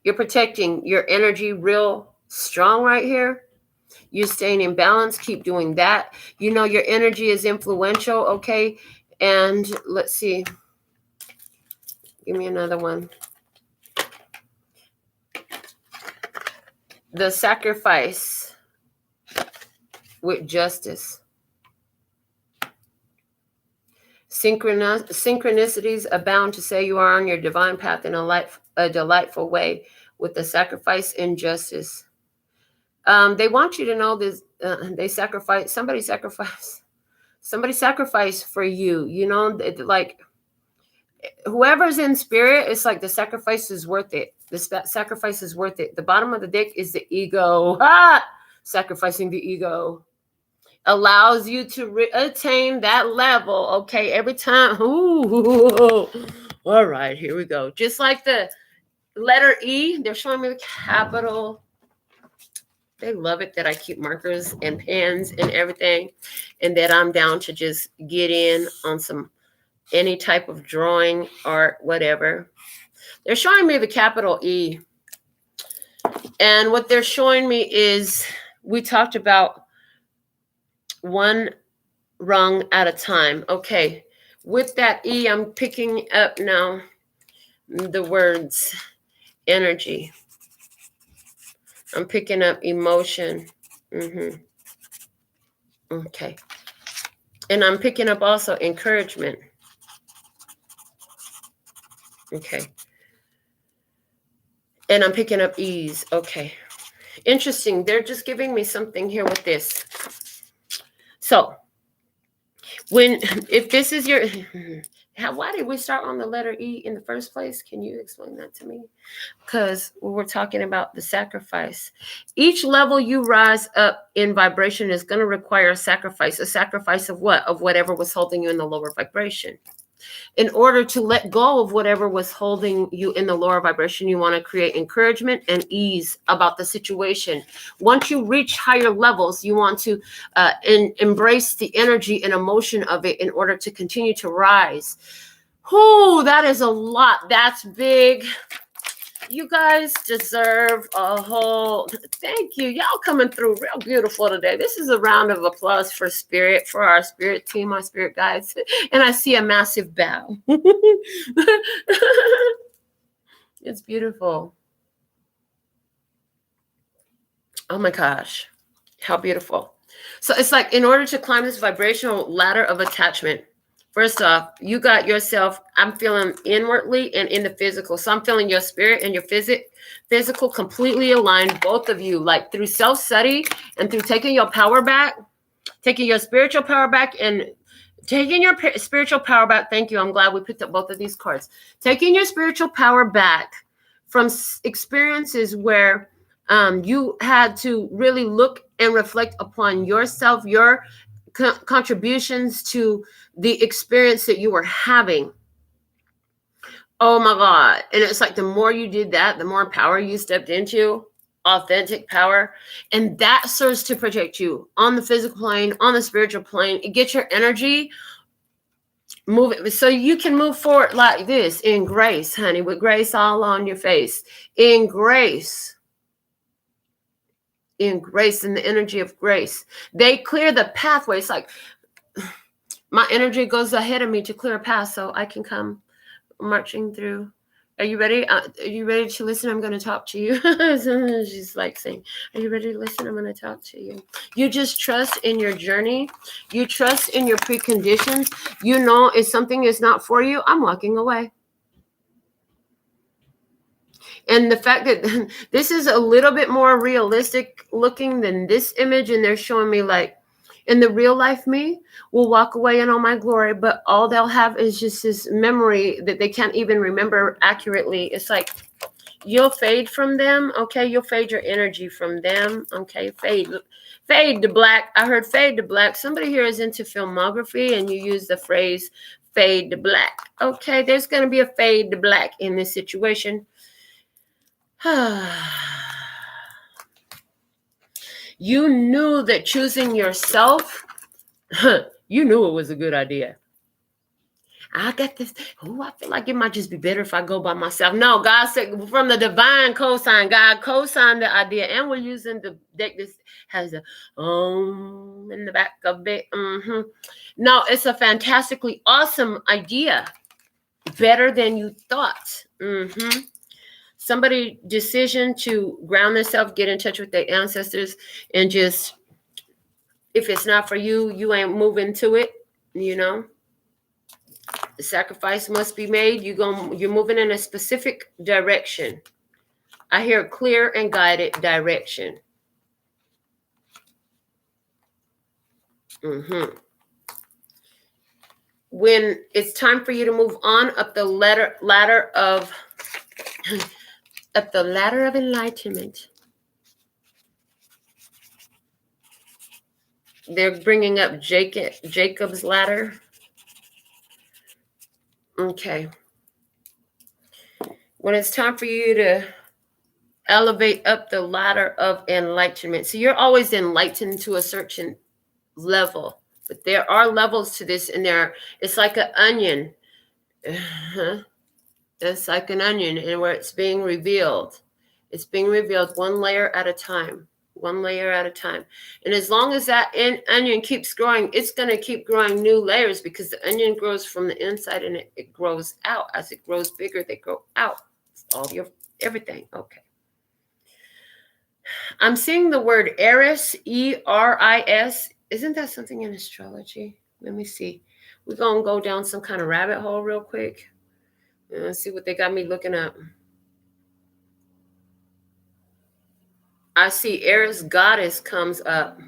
[SPEAKER 1] your energy real strong right here. You're staying in balance. Keep doing that. You know your energy is influential. Okay. And let's see. Give me another one. The sacrifice with justice. Synchronicities abound to say you are on your divine path in a delightful way with the sacrifice and justice. They want you to know this. Somebody sacrifice for you. You know, like whoever's in spirit, it's like the sacrifice is worth it. The sacrifice is worth it. The bottom of the deck is the ego. Sacrificing the ego allows you to attain that level. Okay, every time. Ooh. All right, here we go. Just like the letter E, they're showing me the capital. They love it that I keep markers and pens and everything, and that I'm down to just get in on any type of drawing, art, whatever. They're showing me the capital E. And what they're showing me is, we talked about one rung at a time. Okay. With that E, I'm picking up now the words energy. I'm picking up emotion. Okay. And I'm picking up also encouragement. Okay. And I'm picking up ease. Okay. Interesting. They're just giving me something here with this. So, if this is your, why did we start on the letter E in the first place? Can you explain that to me? Because we're talking about the sacrifice. Each level you rise up in vibration is going to require a sacrifice. A sacrifice of what? Of whatever was holding you in the lower vibration. In order to let go of whatever was holding you in the lower vibration, you want to create encouragement and ease about the situation. Once you reach higher levels, you want to embrace the energy and emotion of it in order to continue to rise. Whoo, that is a lot. That's big. You guys deserve a whole, thank you. Y'all coming through real beautiful today. This is a round of applause for spirit, for our spirit team, our spirit guides. And I see a massive bow. It's beautiful. Oh my gosh. How beautiful. So it's like, in order to climb this vibrational ladder of attachment, first off, you got yourself, I'm feeling inwardly and in the physical. So I'm feeling your spirit and your physical completely aligned, both of you, like through self-study and through taking your power back, taking your spiritual power back and taking your spiritual power back. Thank you. I'm glad we picked up both of these cards. Taking your spiritual power back from experiences where you had to really look and reflect upon yourself, your contributions to the experience that you were having. Oh my God. And it's like the more you did that, the more power you stepped into, authentic power. And that serves to protect you on the physical plane, on the spiritual plane. It gets your energy moving so you can move forward like this in grace, honey, with grace all on your face. In grace. In grace, in the energy of grace. They clear the pathway. It's like my energy goes ahead of me to clear a path so I can come marching through. Are you ready? Are you ready to listen? I'm going to talk to you. She's like saying, are you ready to listen? I'm going to talk to you. You just trust in your journey. You trust in your preconditions. You know, if something is not for you, I'm walking away. And the fact that this is a little bit more realistic looking than this image, and they're showing me like, in the real life me will walk away in all my glory, but all they'll have is just this memory that they can't even remember accurately. It's like you'll fade from them, okay? You'll fade your energy from them, okay? Fade to black. I heard fade to black. Somebody here is into filmography, and you use the phrase fade to black. Okay, there's going to be a fade to black in this situation. You knew that choosing yourself, you knew it was a good idea. I got this. Oh, I feel like it might just be better if I go by myself. No, God said from the divine cosign, God co-signed the idea. And we're using the deck that has a in the back of it. No, it's a fantastically awesome idea. Better than you thought. Somebody decision to ground themselves, get in touch with their ancestors, and just, if it's not for you, you ain't moving to it, you know. The sacrifice must be made. You're moving in a specific direction. I hear clear and guided direction. When it's time for you to move on up the ladder of enlightenment, they're bringing up Jacob's ladder. Okay. When it's time for you to elevate up the ladder of enlightenment. So you're always enlightened to a certain level, but there are levels to this, and it's like an onion. It's like an onion, and where it's being revealed. It's being revealed one layer at a time. One layer at a time. And as long as that onion keeps growing, it's going to keep growing new layers, because the onion grows from the inside and it grows out. As it grows bigger, they grow out. It's all your everything. Okay. I'm seeing the word Eris, E-R-I-S. Isn't that something in astrology? Let me see. We're going to go down some kind of rabbit hole real quick. Let's see what they got me looking up. I see Eris goddess comes up.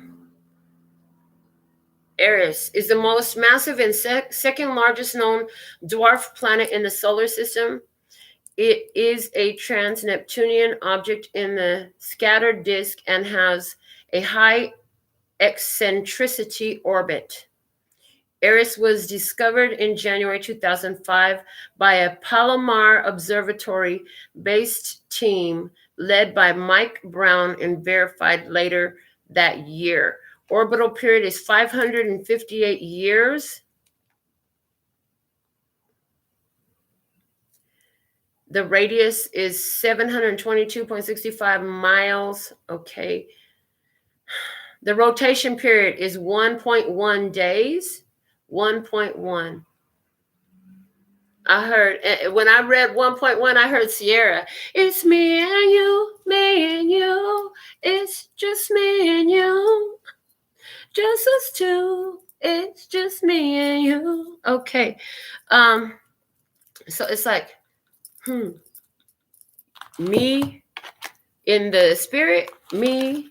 [SPEAKER 1] Eris is the most massive and second largest known dwarf planet in the solar system. It is a trans-Neptunian object in the scattered disk and has a high eccentricity orbit. Eris was discovered in January 2005 by a Palomar Observatory-based team led by Mike Brown and verified later that year. Orbital period is 558 years. The radius is 722.65 miles. Okay. The rotation period is 1.1 days. 1.1. I heard, when I read 1.1, I heard Sierra. It's me and you, it's just me and you, just us two, it's just me and you. Okay. So it's like, me in the spirit, me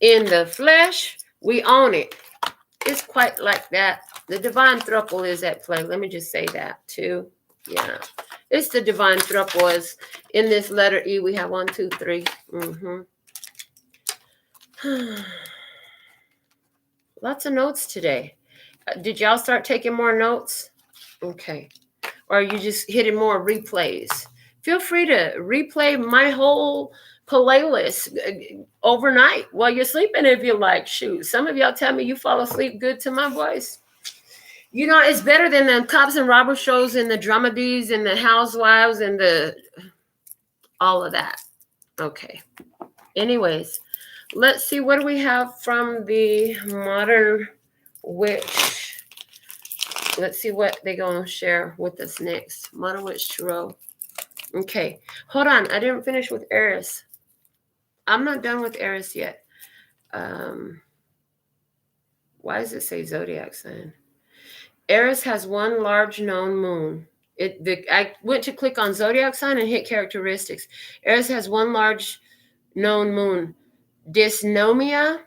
[SPEAKER 1] in the flesh, we own it. It's quite like that. The divine thruple is at play. Let me just say that too. Yeah. It's the divine thruple. Is in this letter E, we have 1, 2, 3. Lots of notes today. Did y'all start taking more notes? Okay. Or are you just hitting more replays? Feel free to replay my whole playlist overnight while you're sleeping if you like. Shoot, some of y'all tell me you fall asleep good to my voice. You know, it's better than the cops and robber shows and the dramedies and the housewives and the all of that. Okay. Anyways, let's see, what do we have from the Modern Witch? Let's see what they're going to share with us next. Modern Witch Tarot. Okay. Hold on. I didn't finish with Aries. I'm not done with Aries yet. Why does it say zodiac sign? Aries has one large known moon. I went to click on zodiac sign and hit characteristics. Aries has one large known moon. Dysnomia.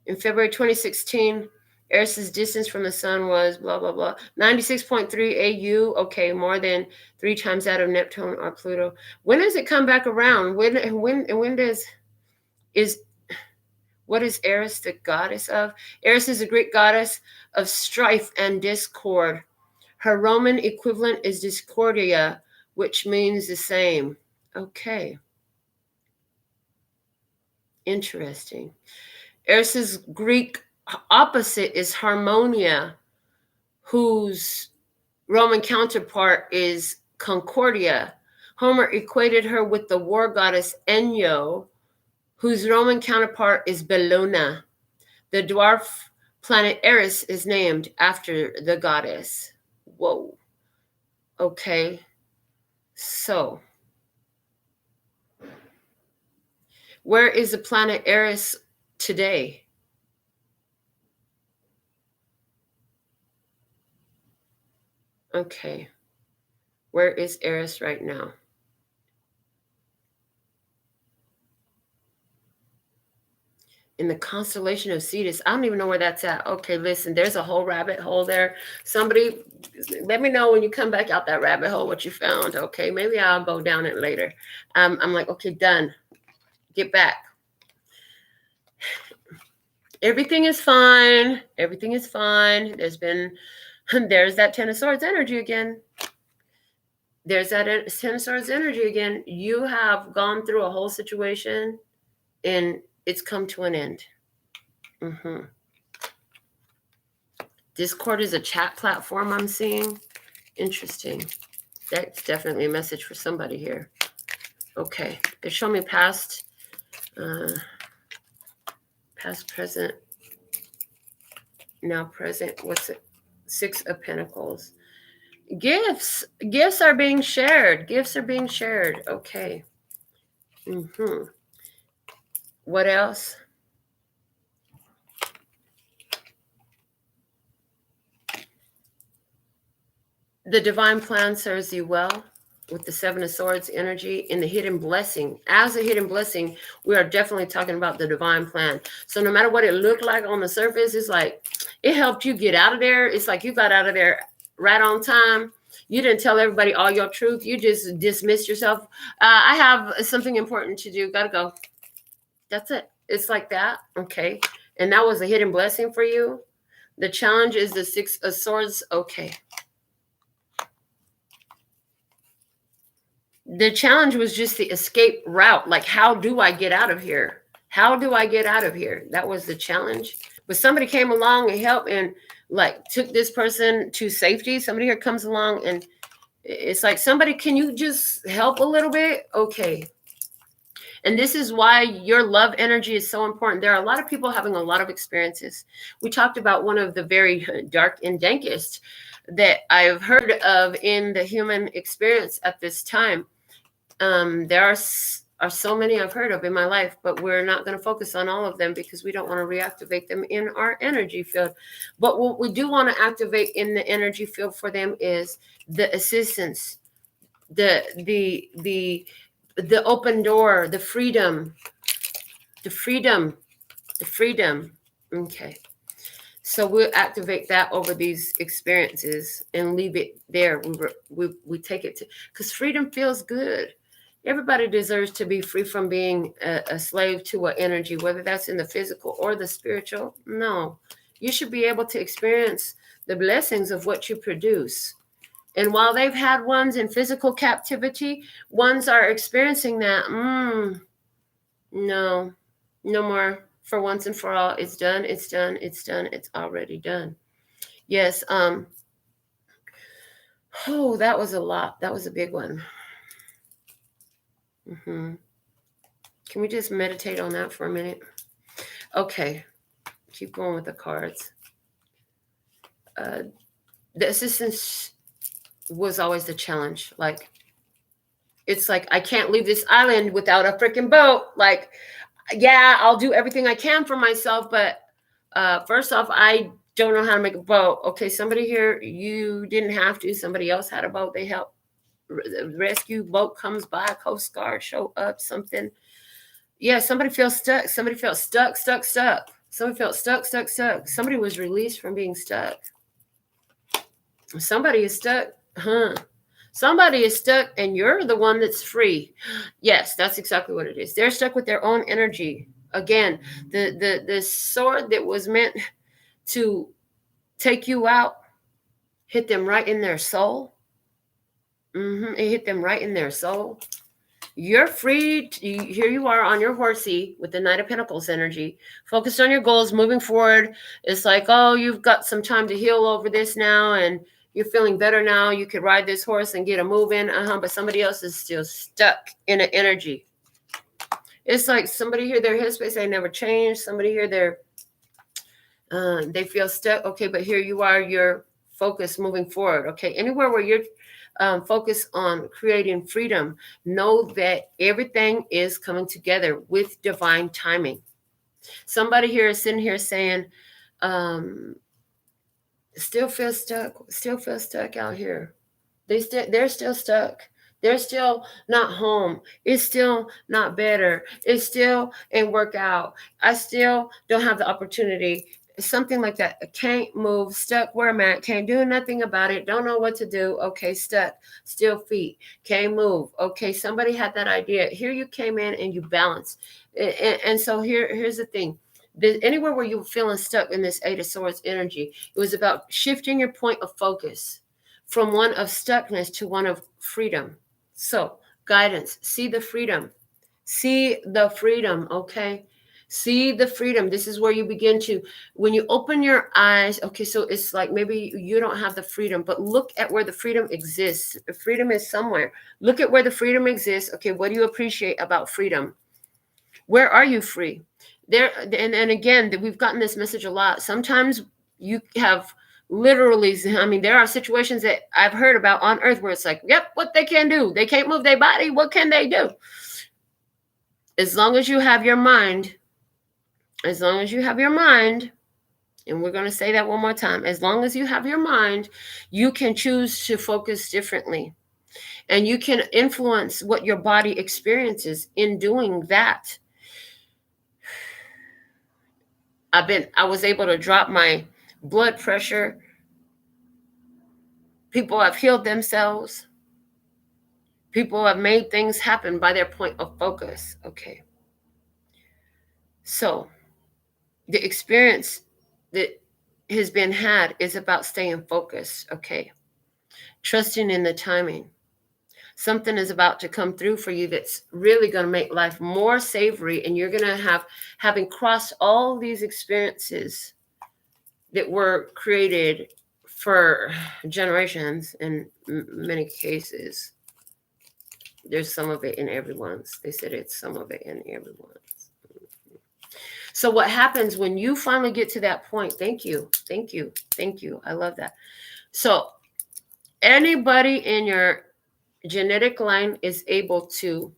[SPEAKER 1] In February 2016, Aries' distance from the sun was blah, blah, blah. 96.3 AU. Okay, more than 3 times that of Neptune or Pluto. When does it come back around? What is Aries the goddess of? Aries is a Greek goddess of strife and discord. Her Roman equivalent is Discordia, which means the same. Okay. Interesting. Aries' Greek opposite is Harmonia, whose Roman counterpart is Concordia. Homer equated her with the war goddess Enyo, whose Roman counterpart is Bellona. The dwarf planet Eris is named after the goddess. Whoa. Okay. So, where is the planet Eris today? Okay. Where is Eris right now? In the constellation of Cetus. I don't even know where that's at. Okay, listen, there's a whole rabbit hole there. Somebody, let me know when you come back out that rabbit hole what you found. Okay, maybe I'll go down it later. I'm like, okay, done. Get back. Everything is fine. Everything is fine. There's that Ten of Swords energy again. There's that Ten of Swords energy again. You have gone through a whole situation and it's come to an end. Discord is a chat platform I'm seeing. Interesting. That's definitely a message for somebody here. Okay. They show me past, present, now present. What's it? 6 of Pentacles. Gifts are being shared. Gifts are being shared. Okay. What else? The divine plan serves you well with the 7 of Swords energy in the hidden blessing. As a hidden blessing, we are definitely talking about the divine plan. So no matter what it looked like on the surface, it's like it helped you get out of there. It's like you got out of there right on time. You didn't tell everybody all your truth. You just dismissed yourself. I have something important to do. Gotta go. That's it. It's like that. Okay. And that was a hidden blessing for you. The challenge is the 6 of Swords. Okay. The challenge was just the escape route. Like, how do I get out of here? How do I get out of here? That was the challenge. But somebody came along and helped and like took this person to safety. Somebody here comes along and it's like, somebody, can you just help a little bit? Okay. And this is why your love energy is so important. There are a lot of people having a lot of experiences. We talked about one of the very dark and dankest that I've heard of in the human experience at this time. There are so many I've heard of in my life, but we're not going to focus on all of them because we don't want to reactivate them in our energy field. But what we do want to activate in the energy field for them is the assistance, the open door, the freedom. Okay. So we'll activate that over these experiences and leave it there. We take it to, because freedom feels good. Everybody deserves to be free from being a slave to an energy, whether that's in the physical or the spiritual. No, you should be able to experience the blessings of what you produce. And while they've had ones in physical captivity, ones are experiencing that. No more. For once and for all, it's done. It's done. It's done. It's already done. Yes. Oh, that was a lot. That was a big one. Can we just meditate on that for a minute? Okay. Keep going with the cards. The assistance was always the challenge. Like, it's like, I can't leave this island without a freaking boat. Like, yeah, I'll do everything I can for myself, but first off, I don't know how to make a boat. Okay, somebody here, you didn't have to. Somebody else had a boat. They helped rescue. Boat comes by, Coast Guard show up, something. Yeah, somebody feels stuck. Somebody felt stuck. Somebody felt stuck. Somebody was released from being stuck. Somebody is stuck. Somebody is stuck and you're the one that's free. Yes, that's exactly what it is. They're stuck with their own energy. Again, the sword that was meant to take you out hit them right in their soul. It hit them right in their soul. You're free. Here you are on your horsey with the Knight of Pentacles energy, focused on your goals, moving forward. It's like, oh, you've got some time to heal over this now, and you're feeling better now. You could ride this horse and get a move in. But somebody else is still stuck in an energy. It's like somebody here, their headspace ain't never changed. Somebody here, they feel stuck. Okay, but here you are, you're focused moving forward. Okay, anywhere where you're focused on creating freedom, know that everything is coming together with divine timing. Somebody here is sitting here saying, still feel stuck out here. They're still stuck. They're still not home. It's still not better. It still ain't work out. I still don't have the opportunity. Something like that. I can't move, stuck where I'm at, can't do nothing about it, don't know what to do. Okay, stuck, still feet, can't move. Okay, somebody had that idea. Here you came in and you balanced. And so here's the thing. Anywhere where you're feeling stuck in this Eight of Swords energy, it was about shifting your point of focus from one of stuckness to one of freedom. So guidance, see the freedom, okay? See the freedom. This is where you begin to, when you open your eyes, okay, so it's like maybe you don't have the freedom, but look at where the freedom exists. The freedom is somewhere. Look at where the freedom exists. Okay, what do you appreciate about freedom? Where are you free? There, and again, we've gotten this message a lot. Sometimes you have literally, I mean, there are situations that I've heard about on earth where it's like, yep, what they can do. They can't move their body. What can they do? As long as you have your mind, and we're going to say that one more time, as long as you have your mind, you can choose to focus differently. And you can influence what your body experiences in doing that. I was able to drop my blood pressure. People have healed themselves. People have made things happen by their point of focus. Okay. So the experience that has been had is about staying focused. Okay. Trusting in the timing. Something is about to come through for you that's really going to make life more savory. And you're going to having crossed all these experiences that were created for generations in many cases. There's some of it in everyone's. They said it's some of it in everyone's. So what happens when you finally get to that point? Thank you. I love that. So anybody in your genetic line is able to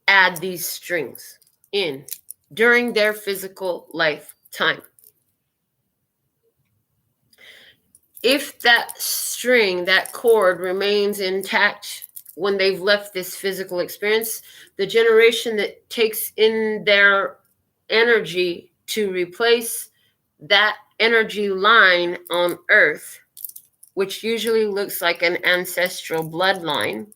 [SPEAKER 1] add these strings in during their physical lifetime. If that string, that cord remains intact when they've left this physical experience, the generation that takes in their energy to replace that energy line on Earth, which usually looks like an ancestral bloodline,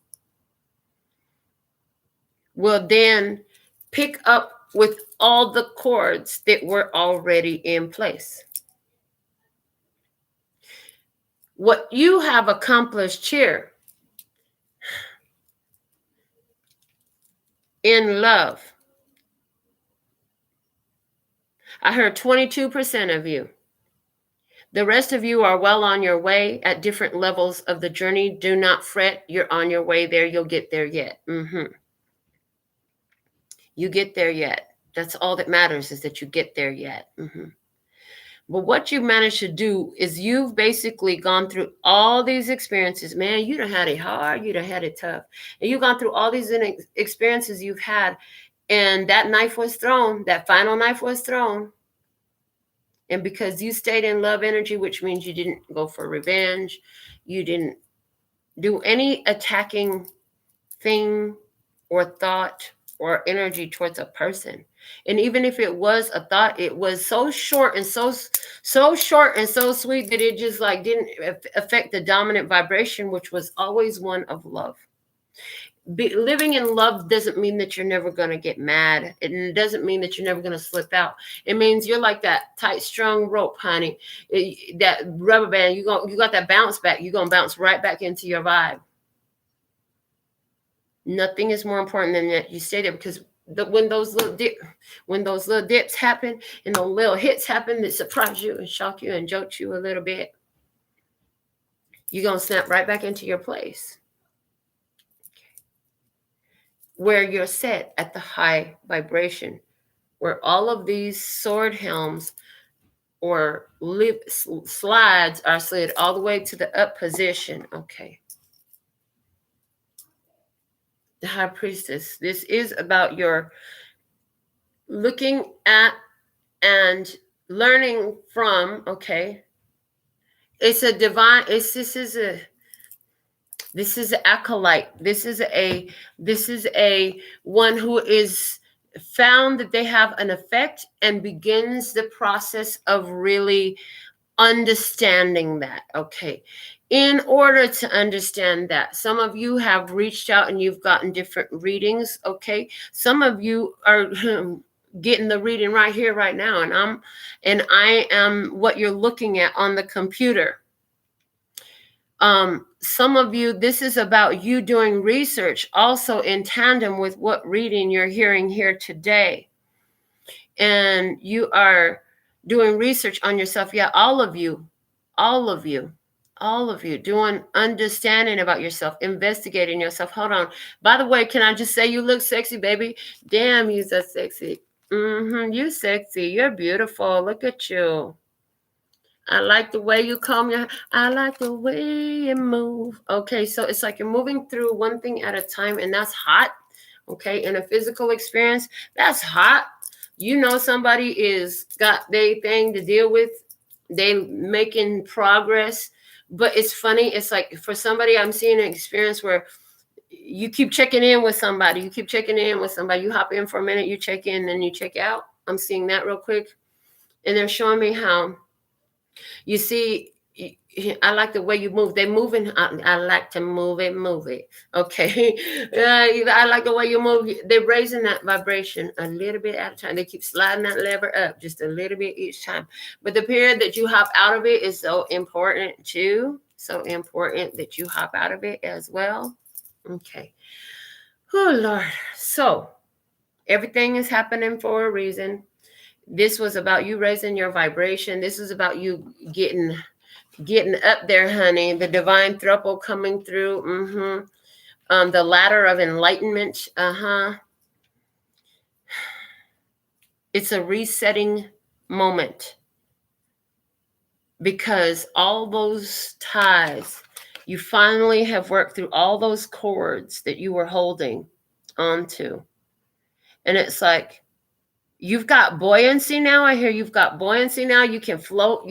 [SPEAKER 1] will then pick up with all the cords that were already in place. What you have accomplished here in love, I heard 22% of you. The rest of you are well on your way at different levels of the journey. Do not fret. You're on your way there. You'll get there yet. You get there yet. That's all that matters, is that you get there yet. But what you managed to do is you've basically gone through all these experiences. Man, you done had it hard. You done had it tough. And you've gone through all these experiences you've had. And that knife was thrown. That final knife was thrown. And because you stayed in love energy, which means you didn't go for revenge, you didn't do any attacking thing or thought or energy towards a person. And even if it was a thought, it was so short and so short and so sweet that it just like didn't affect the dominant vibration, which was always one of love. Living in love doesn't mean that you're never going to get mad. It doesn't mean that you're never going to slip out. It means you're like that tight strung rope, honey. That rubber band, you got that bounce back. You're going to bounce right back into your vibe. Nothing is more important than that you stay there, because when those little dips happen and those little hits happen that surprise you and shock you and jolt you a little bit, you're going to snap right back into your place where you're set at the high vibration, where all of these sword helms or slides are slid all the way to the up position. Okay. The High Priestess. This is about your looking at and learning from, okay. It's a divine, this is an acolyte. This is a one who is found that they have an effect and begins the process of really understanding that. Okay. In order to understand that, some of you have reached out and you've gotten different readings. Okay. Some of you are getting the reading right here, right now. And I am what you're looking at on the computer. Some of you, this is about you doing research also in tandem with what reading you're hearing here today. And you are doing research on yourself. Yeah, all of you doing understanding about yourself, investigating yourself. Hold on. By the way, can I just say you look sexy, baby? Damn, you're so sexy. You sexy. You're beautiful. Look at you. I like the way you comb your hair. I like the way you move. Okay, so it's like you're moving through one thing at a time, and that's hot. Okay, in a physical experience, that's hot. You know somebody is got their thing to deal with. They making progress. But it's funny. It's like for somebody, I'm seeing an experience where you keep checking in with somebody. You keep checking in with somebody. You hop in for a minute, you check in, and you check out. I'm seeing that real quick. And they're showing me how, you see, I like the way you move. They moving. I like to move it. Okay. I like the way you move. They're raising that vibration a little bit at a time. They keep sliding that lever up just a little bit each time. But the period that you hop out of it is so important too. So important that you hop out of it as well. Okay. Oh, Lord. So everything is happening for a reason. This was about you raising your vibration. This is about you getting up there, honey. The divine throuple coming through. The ladder of enlightenment. It's a resetting moment, because all those ties, you finally have worked through all those cords that you were holding onto. And it's like, you've got buoyancy now. I hear you've got buoyancy now. You can float.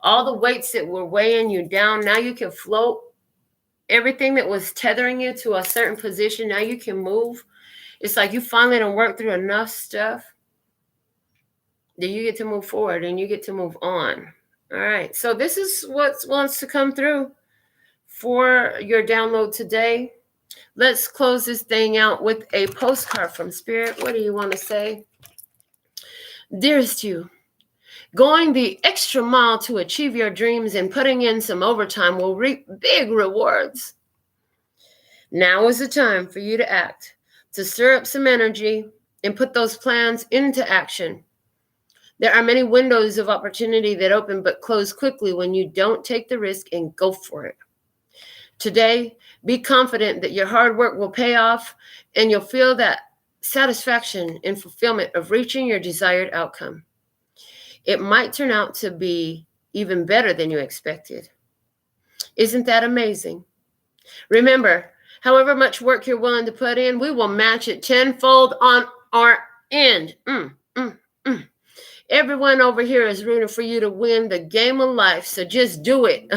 [SPEAKER 1] All the weights that were weighing you down, now you can float. Everything that was tethering you to a certain position, now you can move. It's like you finally done worked through enough stuff that you get to move forward and you get to move on. All right. So this is what wants to come through for your download today. Let's close this thing out with a postcard from Spirit. What do you want to say? Dearest you, Going the extra mile to achieve your dreams and putting in some overtime will reap big rewards. Now is the time for you to act, to stir up some energy and put those plans into action. There are many windows of opportunity that open but close quickly when you don't take the risk and go for it. Today, be confident that your hard work will pay off and you'll feel that satisfaction and fulfillment of reaching your desired outcome. It might turn out to be even better than you expected. Isn't that amazing? Remember, however much work you're willing to put in, we will match it tenfold on our end. Everyone over here is rooting for you to win the game of life, so just do it.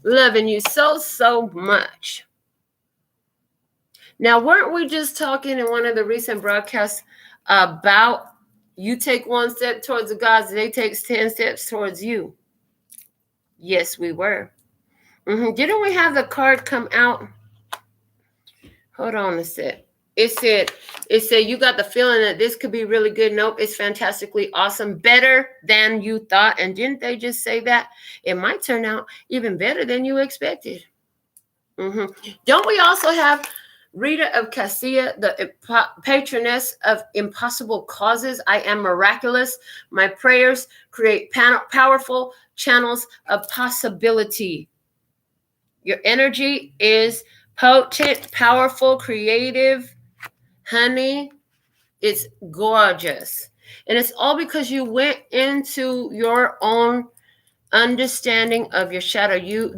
[SPEAKER 1] Loving you so, so much. Now, weren't we just talking in one of the recent broadcasts about you take one step towards the gods, they take 10 steps towards you? Yes, we were. Didn't we have the card come out? Hold on a sec. It said, you got the feeling that this could be really good. Nope, it's fantastically awesome. Better than you thought. And didn't they just say that? It might turn out even better than you expected. Don't we also have Rita of Cassia, the patroness of impossible causes? I am miraculous. My prayers create powerful channels of possibility. Your energy is potent, powerful, creative. Honey, it's gorgeous. And it's all because you went into your own understanding of your shadow. You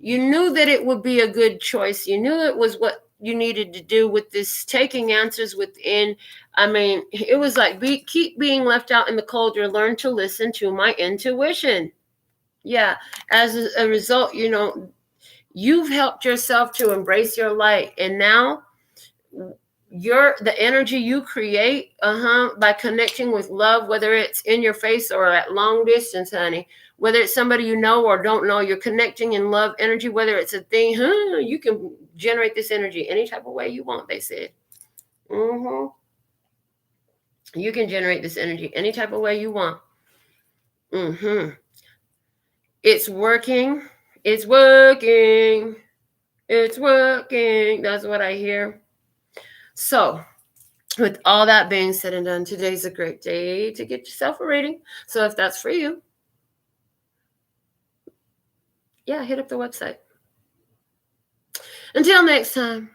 [SPEAKER 1] knew that it would be a good choice. You knew it was what you needed to do with this taking answers within. I mean, it was like keep being left out in the cold. You learn to listen to my intuition. Yeah. As a result, you've helped yourself to embrace your light. And now the energy you create by connecting with love, whether it's in your face or at long distance, honey, whether it's somebody you know or don't know, you're connecting in love energy, whether it's a thing, you can generate this energy any type of way you want, they said. You can generate this energy any type of way you want. It's working. It's working. It's working. That's what I hear. So, with all that being said and done, today's a great day to get yourself a reading. So if that's for you, hit up the website. Until next time.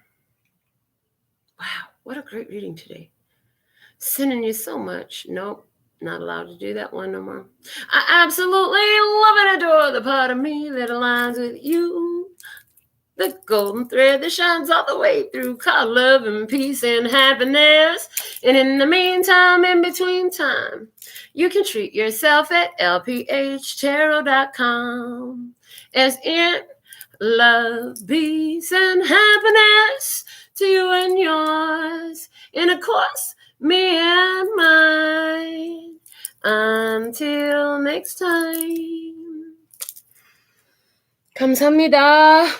[SPEAKER 1] Wow, what a great reading today. Sending you so much. Nope, not allowed to do that one no more. I absolutely love and adore the part of me that aligns with you. The golden thread that shines all the way through, called love and peace and happiness. And in the meantime, in between time, you can treat yourself at LPHtarot.com. As in love, peace, and happiness to you and yours. And of course, me and mine. Until next time. Kamsahamnida.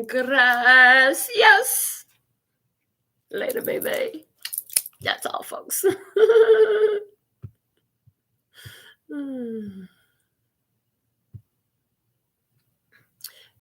[SPEAKER 1] Gracias. Later, baby. That's all, folks.